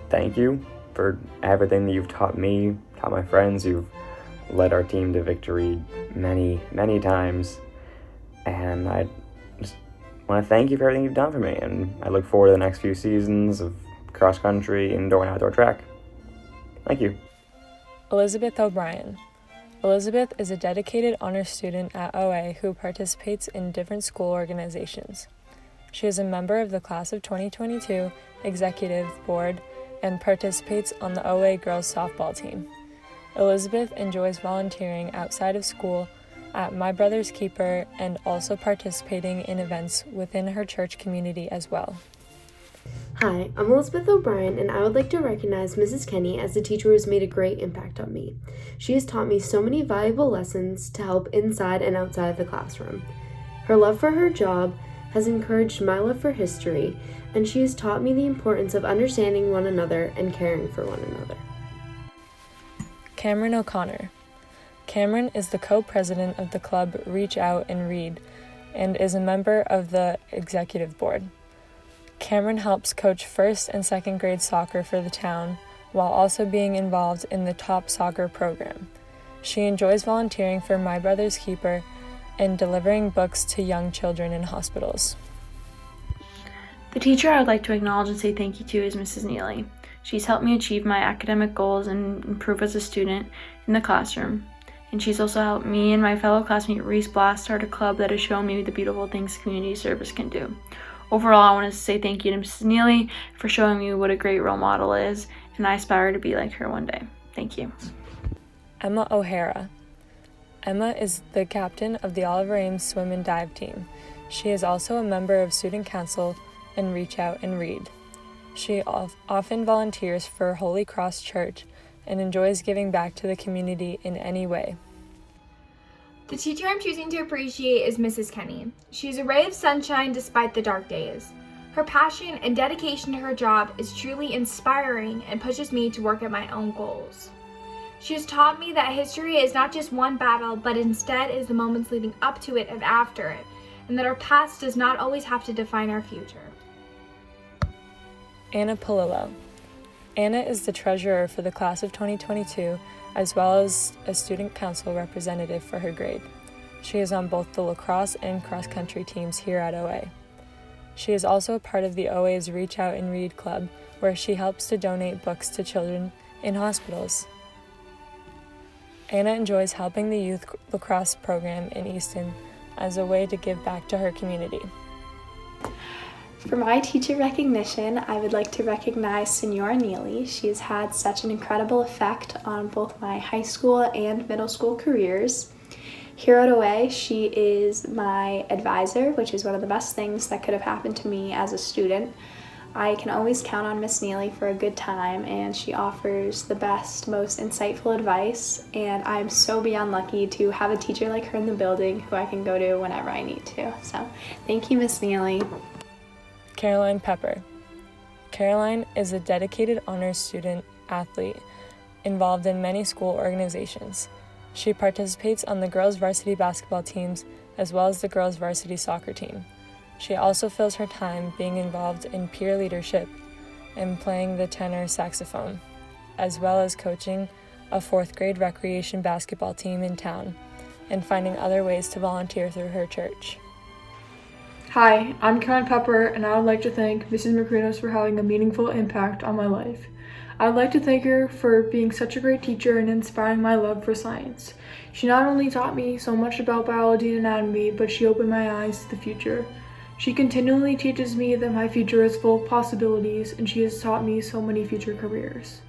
thank you for everything that you've taught me, taught my friends. You've led our team to victory many, many times. And I just want to thank you for everything you've done for me. And I look forward to the next few seasons of cross country, indoor and outdoor track. Thank you. Elizabeth O'Brien. Elizabeth is a dedicated honors student at OA who participates in different school organizations. She is a member of the class of 2022 executive board and participates on the OA girls softball team. Elizabeth enjoys volunteering outside of school at My Brother's Keeper and also participating in events within her church community as well. Hi, I'm Elizabeth O'Brien, and I would like to recognize Mrs. Kenny as the teacher who has made a great impact on me. She has taught me so many valuable lessons to help inside and outside of the classroom. Her love for her job has encouraged my love for history, and she has taught me the importance of understanding one another and caring for one another. Cameron O'Connor. Cameron is the co-president of the club Reach Out and Read and is a member of the executive board. Cameron helps coach 1st and 2nd grade soccer for the town while also being involved in the top soccer program. She enjoys volunteering for My Brother's Keeper and delivering books to young children in hospitals. The teacher I would like to acknowledge and say thank you to is Mrs. Neely. She's helped me achieve my academic goals and improve as a student in the classroom. And she's also helped me and my fellow classmate Reese Blast start a club that has shown me the beautiful things community service can do. Overall, I want to say thank you to Mrs. Neely for showing me what a great role model is, and I aspire to be like her one day. Thank you. Emma O'Hara. Emma is the captain of the Oliver Ames swim and dive team. She is also a member of student council and Reach Out and Read. She often volunteers for Holy Cross Church and enjoys giving back to the community in any way. The teacher I'm choosing to appreciate is Mrs. Kenny. She is a ray of sunshine despite the dark days. Her passion and dedication to her job is truly inspiring and pushes me to work at my own goals. She has taught me that history is not just one battle, but instead is the moments leading up to it and after it, and that our past does not always have to define our future. Anna Palillo. Anna is the treasurer for the class of 2022, as well as a student council representative for her grade. She is on both the lacrosse and cross-country teams here at OA. She is also a part of the OA's Reach Out and Read Club, where she helps to donate books to children in hospitals. Anna enjoys helping the youth lacrosse program in Easton as a way to give back to her community. For my teacher recognition, I would like to recognize Senora Neely. She has had such an incredible effect on both my high school and middle school careers. Here at OA, she is my advisor, which is one of the best things that could have happened to me as a student. I can always count on Miss Neely for a good time, and she offers the best, most insightful advice, and I'm so beyond lucky to have a teacher like her in the building who I can go to whenever I need to. So thank you, Miss Neely. Caroline Pepper. Caroline is a dedicated honors student athlete involved in many school organizations. She participates on the girls' varsity basketball teams as well as the girls' varsity soccer team. She also fills her time being involved in peer leadership and playing the tenor saxophone, as well as coaching a 4th grade recreation basketball team in town and finding other ways to volunteer through her church. Hi, I'm Caroline Pepper, and I would like to thank Mrs. Macrinos for having a meaningful impact on my life. I would like to thank her for being such a great teacher and inspiring my love for science. She not only taught me so much about biology and anatomy, but she opened my eyes to the future. She continually teaches me that my future is full of possibilities, and she has taught me so many future careers.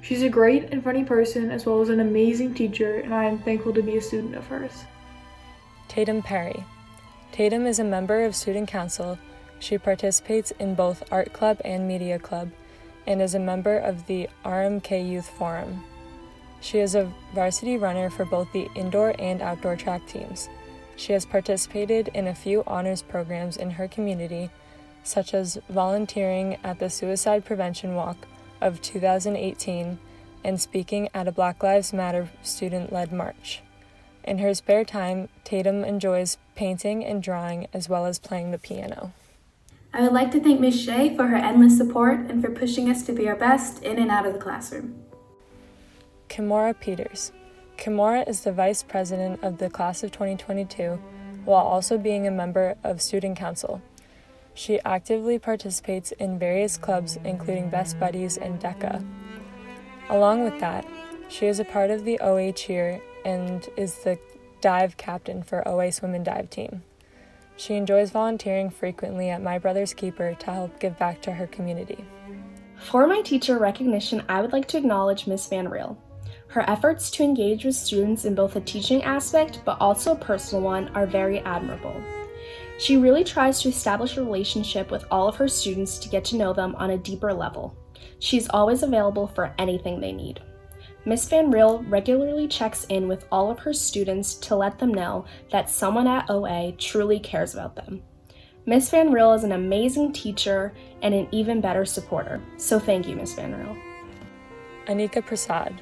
She's a great and funny person as well as an amazing teacher, and I am thankful to be a student of hers. Tatum Perry. Tatum is a member of Student Council. She participates in both Art Club and Media Club and is a member of the RMK Youth Forum. She is a varsity runner for both the indoor and outdoor track teams. She has participated in a few honors programs in her community, such as volunteering at the Suicide Prevention Walk of 2018 and speaking at a Black Lives Matter student-led march. In her spare time, Tatum enjoys painting and drawing as well as playing the piano. I would like to thank Ms. Shea for her endless support and for pushing us to be our best in and out of the classroom. Kimora Peters. Kimora is the Vice President of the Class of 2022 while also being a member of Student Council. She actively participates in various clubs including Best Buddies and DECA. Along with that, she is a part of the OA cheer and is the dive captain for OA swim and dive team. She enjoys volunteering frequently at My Brother's Keeper to help give back to her community. For my teacher recognition, I would like to acknowledge Ms. Van Riel. Her efforts to engage with students in both a teaching aspect but also a personal one are very admirable. She really tries to establish a relationship with all of her students to get to know them on a deeper level. She's always available for anything they need. Ms. Van Riel regularly checks in with all of her students to let them know that someone at OA truly cares about them. Ms. Van Riel is an amazing teacher and an even better supporter, so thank you, Ms. Van Riel. Anika Prasad.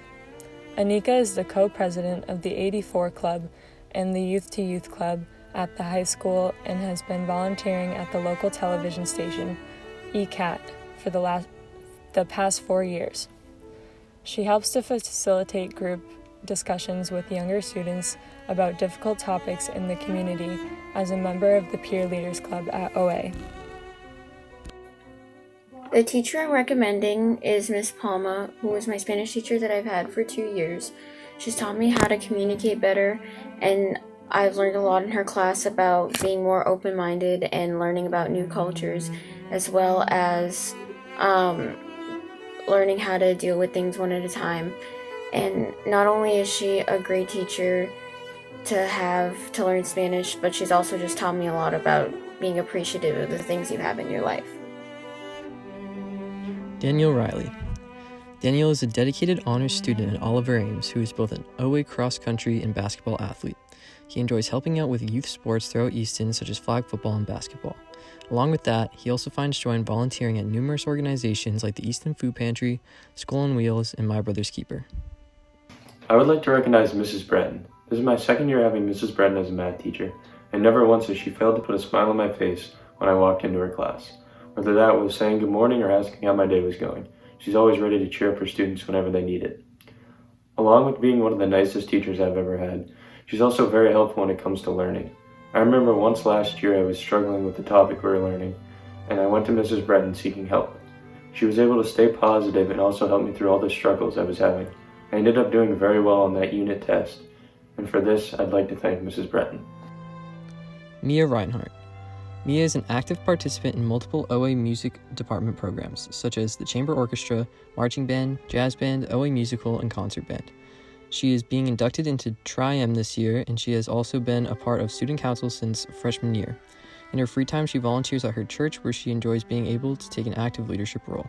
Anika is the co-president of the 84 Club and the Youth to Youth Club at the high school and has been volunteering at the local television station, ECAT, for the past 4 years. She helps to facilitate group discussions with younger students about difficult topics in the community as a member of the Peer Leaders Club at OA. The teacher I'm recommending is Miss Palma, who was my Spanish teacher that I've had for 2 years. She's taught me how to communicate better, and I've learned a lot in her class about being more open-minded and learning about new cultures, as well as learning how to deal with things one at a time. And not only is she a great teacher to learn Spanish, but she's also just taught me a lot about being appreciative of the things you have in your life. Daniel Riley. Daniel is a dedicated honors student at Oliver Ames who is both an OA cross-country and basketball athlete. He enjoys helping out with youth sports throughout Easton such as flag football and basketball. Along with that, he also finds joy in volunteering at numerous organizations like the Easton Food Pantry, School on Wheels, and My Brother's Keeper. I would like to recognize Mrs. Breton. This is my second year having Mrs. Breton as a math teacher, and never once has she failed to put a smile on my face when I walked into her class. Whether that was saying good morning or asking how my day was going, she's always ready to cheer up her students whenever they need it. Along with being one of the nicest teachers I've ever had, she's also very helpful when it comes to learning. I remember once last year I was struggling with the topic we were learning, and I went to Mrs. Breton seeking help. She was able to stay positive and also help me through all the struggles I was having. I ended up doing very well on that unit test, and for this I'd like to thank Mrs. Breton. Mia Reinhardt. Mia is an active participant in multiple OA music department programs, such as the Chamber Orchestra, Marching Band, Jazz Band, OA Musical, and Concert Band. She is being inducted into Tri-M this year, and she has also been a part of Student Council since freshman year. In her free time, she volunteers at her church, where she enjoys being able to take an active leadership role.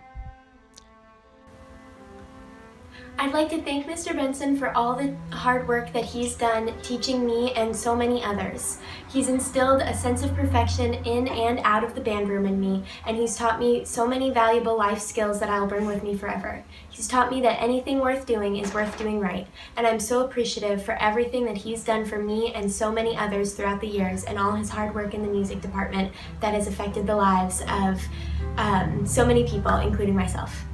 I'd like to thank Mr. Benson for all the hard work that he's done teaching me and so many others. He's instilled a sense of perfection in and out of the band room in me, and he's taught me so many valuable life skills that I'll bring with me forever. He's taught me that anything worth doing is worth doing right, and I'm so appreciative for everything that he's done for me and so many others throughout the years, and all his hard work in the music department that has affected the lives of so many people, including myself.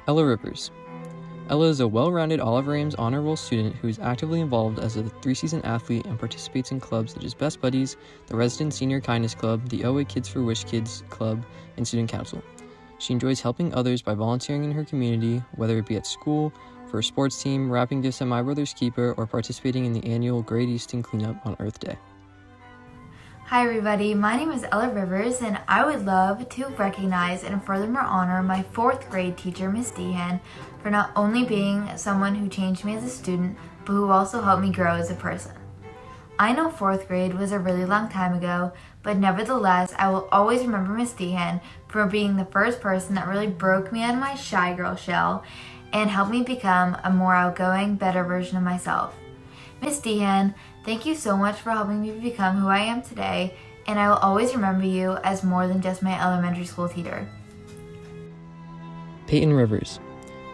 Ella Rivers. Ella is a well-rounded Oliver Ames Honor Roll student who is actively involved as a 3-season athlete and participates in clubs such as Best Buddies, the Resident Senior Kindness Club, the OA Kids for Wish Kids Club, and Student Council. She enjoys helping others by volunteering in her community, whether it be at school, for a sports team, wrapping gifts at My Brother's Keeper, or participating in the annual Great Easton Cleanup on Earth Day. Hi everybody, my name is Ella Rivers and I would love to recognize and furthermore honor my 4th grade teacher, Miss Dehan, for not only being someone who changed me as a student, but who also helped me grow as a person. I know 4th grade was a really long time ago, but nevertheless, I will always remember Miss Dehan for being the first person that really broke me out of my shy girl shell and helped me become a more outgoing, better version of myself. Miss Dehan, thank you so much for helping me become who I am today, and I will always remember you as more than just my elementary school teacher. Peyton Rivers.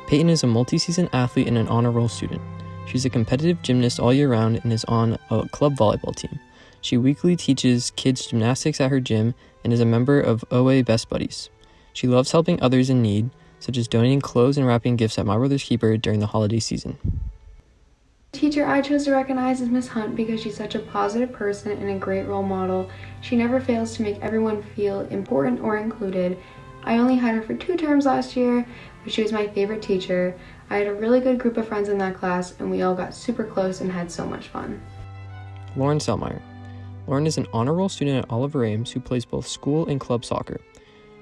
Peyton is a multi-season athlete and an honor roll student. She's a competitive gymnast all year round and is on a club volleyball team. She weekly teaches kids gymnastics at her gym and is a member of OA Best Buddies. She loves helping others in need, such as donating clothes and wrapping gifts at My Brother's Keeper during the holiday season. The teacher I chose to recognize is Miss Hunt because she's such a positive person and a great role model. She never fails to make everyone feel important or included. I only had her for 2 terms last year, but she was my favorite teacher. I had a really good group of friends in that class, and we all got super close and had so much fun. Lauren Selmeyer. Lauren is an honor roll student at Oliver Ames who plays both school and club soccer.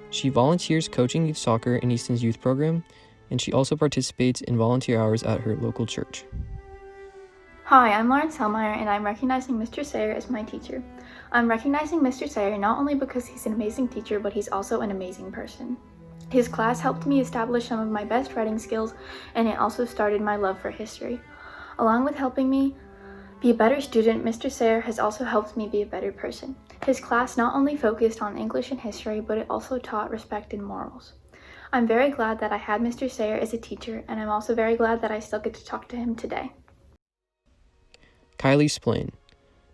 She volunteers coaching youth soccer in Easton's youth program, and she also participates in volunteer hours at her local church. Hi, I'm Lauren Selmeyer, and I'm recognizing Mr. Sayer as my teacher. I'm recognizing Mr. Sayer not only because he's an amazing teacher, but he's also an amazing person. His class helped me establish some of my best writing skills, and it also started my love for history. Along with helping me be a better student, Mr. Sayer has also helped me be a better person. His class not only focused on English and history, but it also taught respect and morals. I'm very glad that I had Mr. Sayer as a teacher, and I'm also very glad that I still get to talk to him today. Kylie Splain.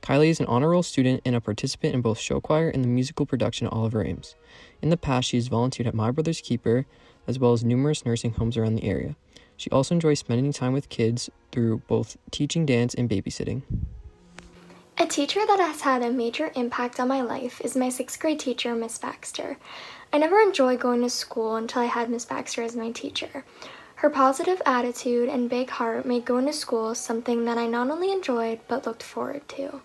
Kylie is an honor roll student and a participant in both show choir and the musical production at Oliver Ames. In the past, she has volunteered at My Brother's Keeper, as well as numerous nursing homes around the area. She also enjoys spending time with kids through both teaching dance and babysitting. A teacher that has had a major impact on my life is my 6th grade teacher, Miss Baxter. I never enjoyed going to school until I had Miss Baxter as my teacher. Her positive attitude and big heart made going to school something that I not only enjoyed, but looked forward to.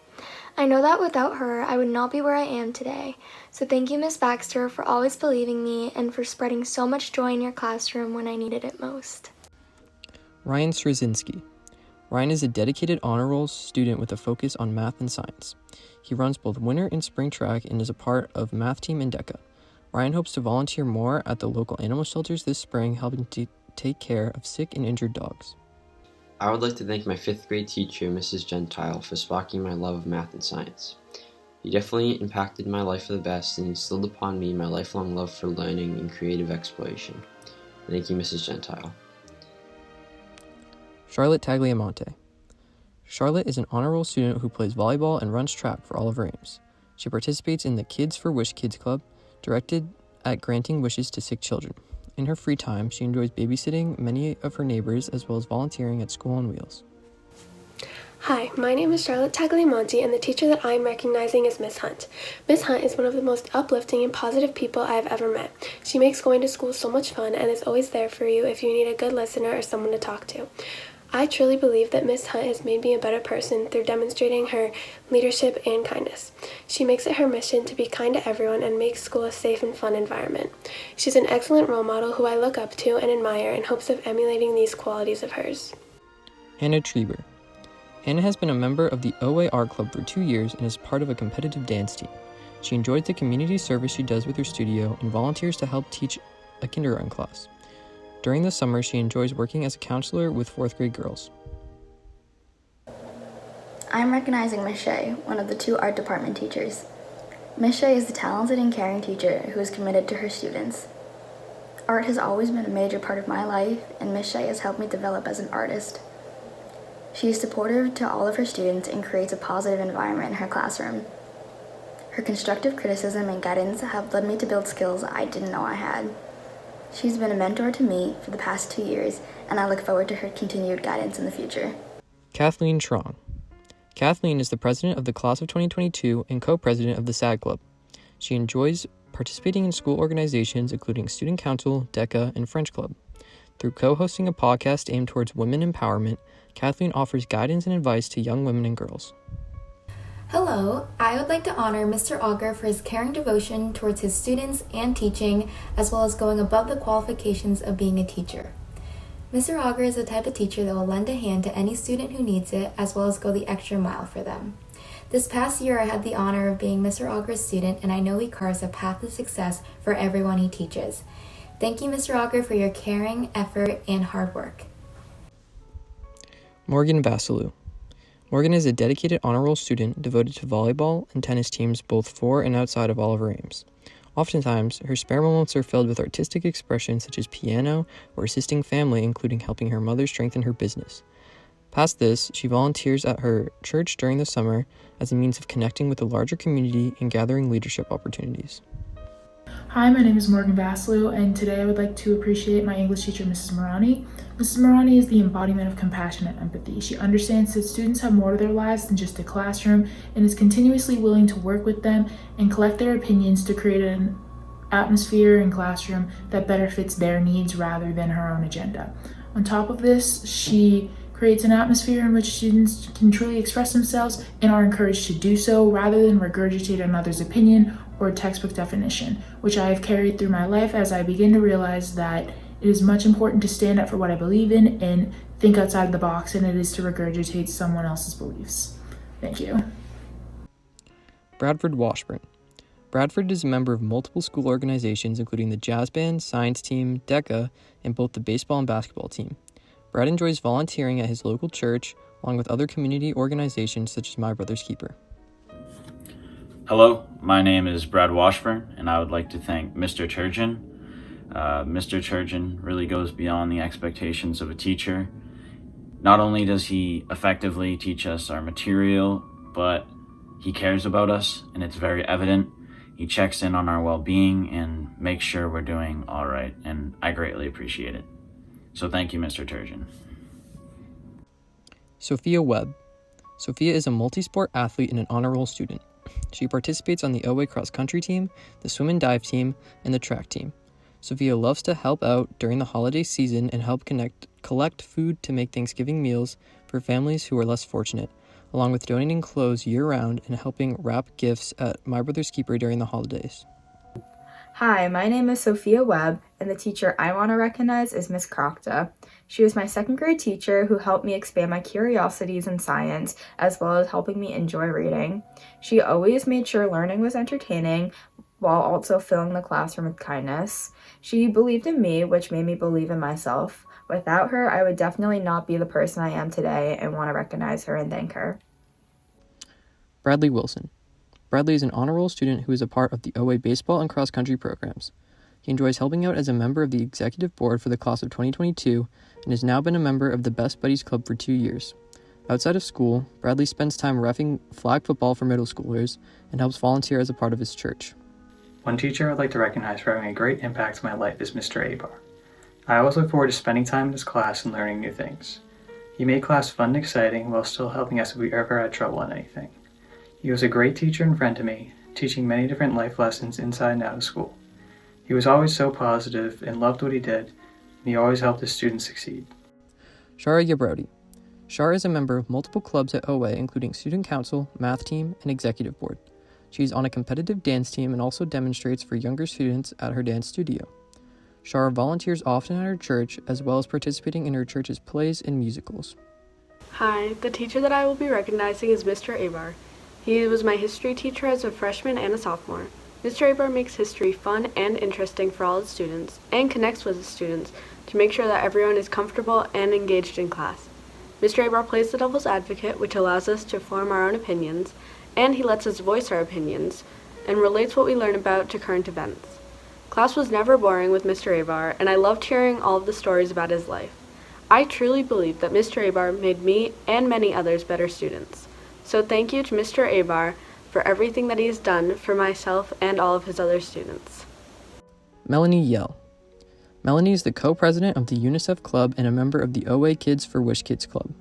I know that without her, I would not be where I am today. So thank you, Miss Baxter, for always believing me and for spreading so much joy in your classroom when I needed it most. Ryan Straczynski. Ryan is a dedicated honor roll student with a focus on math and science. He runs both winter and spring track and is a part of math team in DECA. Ryan hopes to volunteer more at the local animal shelters this spring, helping to take care of sick and injured dogs. I would like to thank my 5th grade teacher, Mrs. Gentile, for sparking my love of math and science. He definitely impacted my life for the best and instilled upon me my lifelong love for learning and creative exploration. Thank you, Mrs. Gentile. Charlotte Tagliamonte. Charlotte is an honor roll student who plays volleyball and runs track for Oliver Ames. She participates in the Kids for Wish Kids Club, directed at granting wishes to sick children. In her free time, she enjoys babysitting many of her neighbors as well as volunteering at School on Wheels. Hi, my name is Charlotte Tagliamonte, and the teacher that I'm recognizing is Miss Hunt. Miss Hunt is one of the most uplifting and positive people I have ever met. She makes going to school so much fun and is always there for you if you need a good listener or someone to talk to. I truly believe that Miss Hunt has made me a better person through demonstrating her leadership and kindness. She makes it her mission to be kind to everyone and make school a safe and fun environment. She's an excellent role model who I look up to and admire in hopes of emulating these qualities of hers. Hannah Trieber. Hannah has been a member of the OA Art Club for 2 years and is part of a competitive dance team. She enjoys the community service she does with her studio and volunteers to help teach a kindergarten class. During the summer, she enjoys working as a counselor with 4th grade girls. I'm recognizing Miss Shea, one of the 2 art department teachers. Miss Shea is a talented and caring teacher who is committed to her students. Art has always been a major part of my life, and Miss Shea has helped me develop as an artist. She is supportive to all of her students and creates a positive environment in her classroom. Her constructive criticism and guidance have led me to build skills I didn't know I had. She's been a mentor to me for the past 2 years, and I look forward to her continued guidance in the future. Kathleen Trong. Kathleen is the president of the class of 2022 and co-president of the SAG Club. She enjoys participating in school organizations including Student Council, DECA, and French Club. Through co-hosting a podcast aimed towards women empowerment, Kathleen offers guidance and advice to young women and girls. Hello, I would like to honor Mr. Auger for his caring devotion towards his students and teaching, as well as going above the qualifications of being a teacher. Mr. Auger is the type of teacher that will lend a hand to any student who needs it, as well as go the extra mile for them. This past year, I had the honor of being Mr. Auger's student, and I know he carves a path to success for everyone he teaches. Thank you, Mr. Auger, for your caring, effort, and hard work. Morgan Vassalou. Morgan is a dedicated honor roll student devoted to volleyball and tennis teams both for and outside of all of her aims. Oftentimes, her spare moments are filled with artistic expression such as piano or assisting family, including helping her mother strengthen her business. Past this, she volunteers at her church during the summer as a means of connecting with the larger community and gathering leadership opportunities. Hi, my name is Morgan Vassalou, and today I would like to appreciate my English teacher, Mrs. Morani. Mrs. Morani is the embodiment of compassion and empathy. She understands that students have more to their lives than just a classroom and is continuously willing to work with them and collect their opinions to create an atmosphere and classroom that better fits their needs rather than her own agenda. On top of this, she creates an atmosphere in which students can truly express themselves and are encouraged to do so rather than regurgitate another's opinion or textbook definition, which I have carried through my life as I begin to realize that it is much important to stand up for what I believe in and think outside the box than it is to regurgitate someone else's beliefs. Thank you. Bradford Washburn. Bradford is a member of multiple school organizations including the jazz band, science team, DECA, and both the baseball and basketball team. Brad enjoys volunteering at his local church along with other community organizations such as My Brother's Keeper. Hello, my name is Brad Washburn, and I would like to thank Mr. Turgeon. Mr. Turgeon really goes beyond the expectations of a teacher. Not only does he effectively teach us our material, but he cares about us, and it's very evident. He checks in on our well-being and makes sure we're doing all right, and I greatly appreciate it. So thank you, Mr. Turgeon. Sophia Webb. Sophia is a multi-sport athlete and an honor roll student. She participates on the OA cross-country team, the swim and dive team, and the track team. Sophia loves to help out during the holiday season and help collect food to make Thanksgiving meals for families who are less fortunate, along with donating clothes year-round and helping wrap gifts at My Brother's Keeper during the holidays. Hi, my name is Sophia Webb, and the teacher I want to recognize is Miss Crocta. She was my 2nd grade teacher who helped me expand my curiosities in science, as well as helping me enjoy reading. She always made sure learning was entertaining, while also filling the classroom with kindness. She believed in me, which made me believe in myself. Without her, I would definitely not be the person I am today, and want to recognize her and thank her. Bradley Wilson. Bradley is an honor roll student who is a part of the OA baseball and cross-country programs. He enjoys helping out as a member of the executive board for the class of 2022 and has now been a member of the Best Buddies Club for 2 years. Outside of school, Bradley spends time reffing flag football for middle schoolers and helps volunteer as a part of his church. One teacher I'd like to recognize for having a great impact on my life is Mr. Abar. I always look forward to spending time in his class and learning new things. He made class fun and exciting while still helping us if we ever had trouble in anything. He was a great teacher and friend to me, teaching many different life lessons inside and out of school. He was always so positive and loved what he did, and he always helped his students succeed. Shara Yabrodi. Shara is a member of multiple clubs at OA, including Student Council, Math Team, and Executive Board. She is on a competitive dance team and also demonstrates for younger students at her dance studio. Shara volunteers often at her church, as well as participating in her church's plays and musicals. Hi, the teacher that I will be recognizing is Mr. Abar. He was my history teacher as a freshman and a sophomore. Mr. Abar makes history fun and interesting for all his students and connects with his students to make sure that everyone is comfortable and engaged in class. Mr. Abar plays the devil's advocate, which allows us to form our own opinions, and he lets us voice our opinions and relates what we learn about to current events. Class was never boring with Mr. Abar, and I loved hearing all of the stories about his life. I truly believe that Mr. Abar made me and many others better students. So thank you to Mr. Abar for everything that he has done for myself and all of his other students. Melanie Yell. Melanie is the co-president of the UNICEF Club and a member of the OA Kids for Wish Kids Club.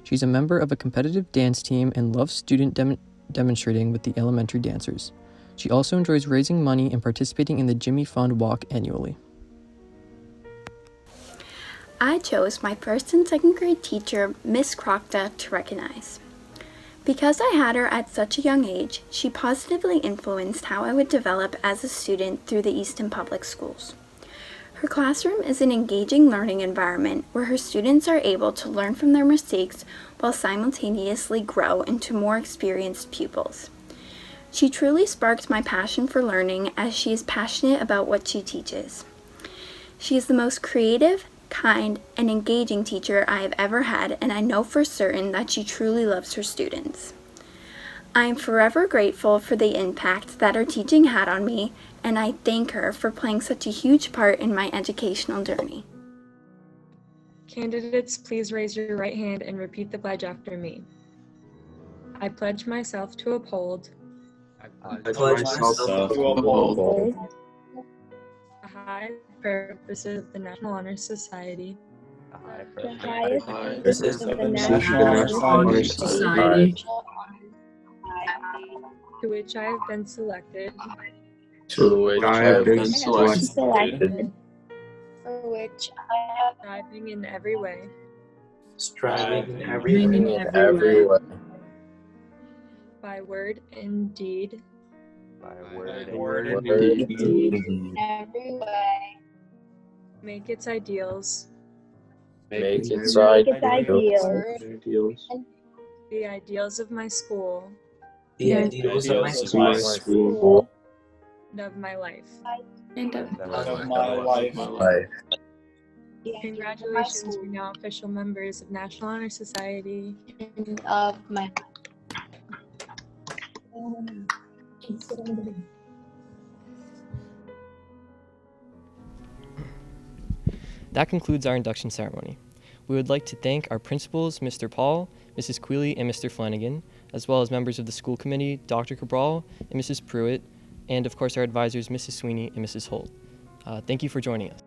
She's a member of a competitive dance team and loves student demonstrating with the elementary dancers. She also enjoys raising money and participating in the Jimmy Fund Walk annually. I chose my first and second grade teacher, Miss Crocta, to recognize. Because I had her at such a young age, she positively influenced how I would develop as a student through the Easton Public Schools. Her classroom is an engaging learning environment where her students are able to learn from their mistakes while simultaneously grow into more experienced pupils. She truly sparked my passion for learning as she is passionate about what she teaches. She is the most creative, kind, and engaging teacher I have ever had, and I know for certain that she truly loves her students. I am forever grateful for the impact that her teaching had on me, and I thank her for playing such a huge part in my educational journey. Candidates, please raise your right hand and repeat the pledge after me. I pledge myself to uphold I pledge myself to uphold the high purposes of the National Honor Society, the highest purposes of the National Honor Society, to which I have been selected, to which I have been selected, for which I am striving in every way, striving in every way, by word and deed, word and deed, every way, make its ideals, make its ideals, the ideals of my school, the ideals of my school, and of my life. And of my life. Congratulations, you're now official members of National Honor Society. and of my That concludes our induction ceremony. We would like to thank our principals, Mr. Paul, Mrs. Quealy, and Mr. Flanagan, as well as members of the school committee, Dr. Cabral and Mrs. Pruitt, and of course our advisors, Mrs. Sweeney and Mrs. Holt. Thank you for joining us.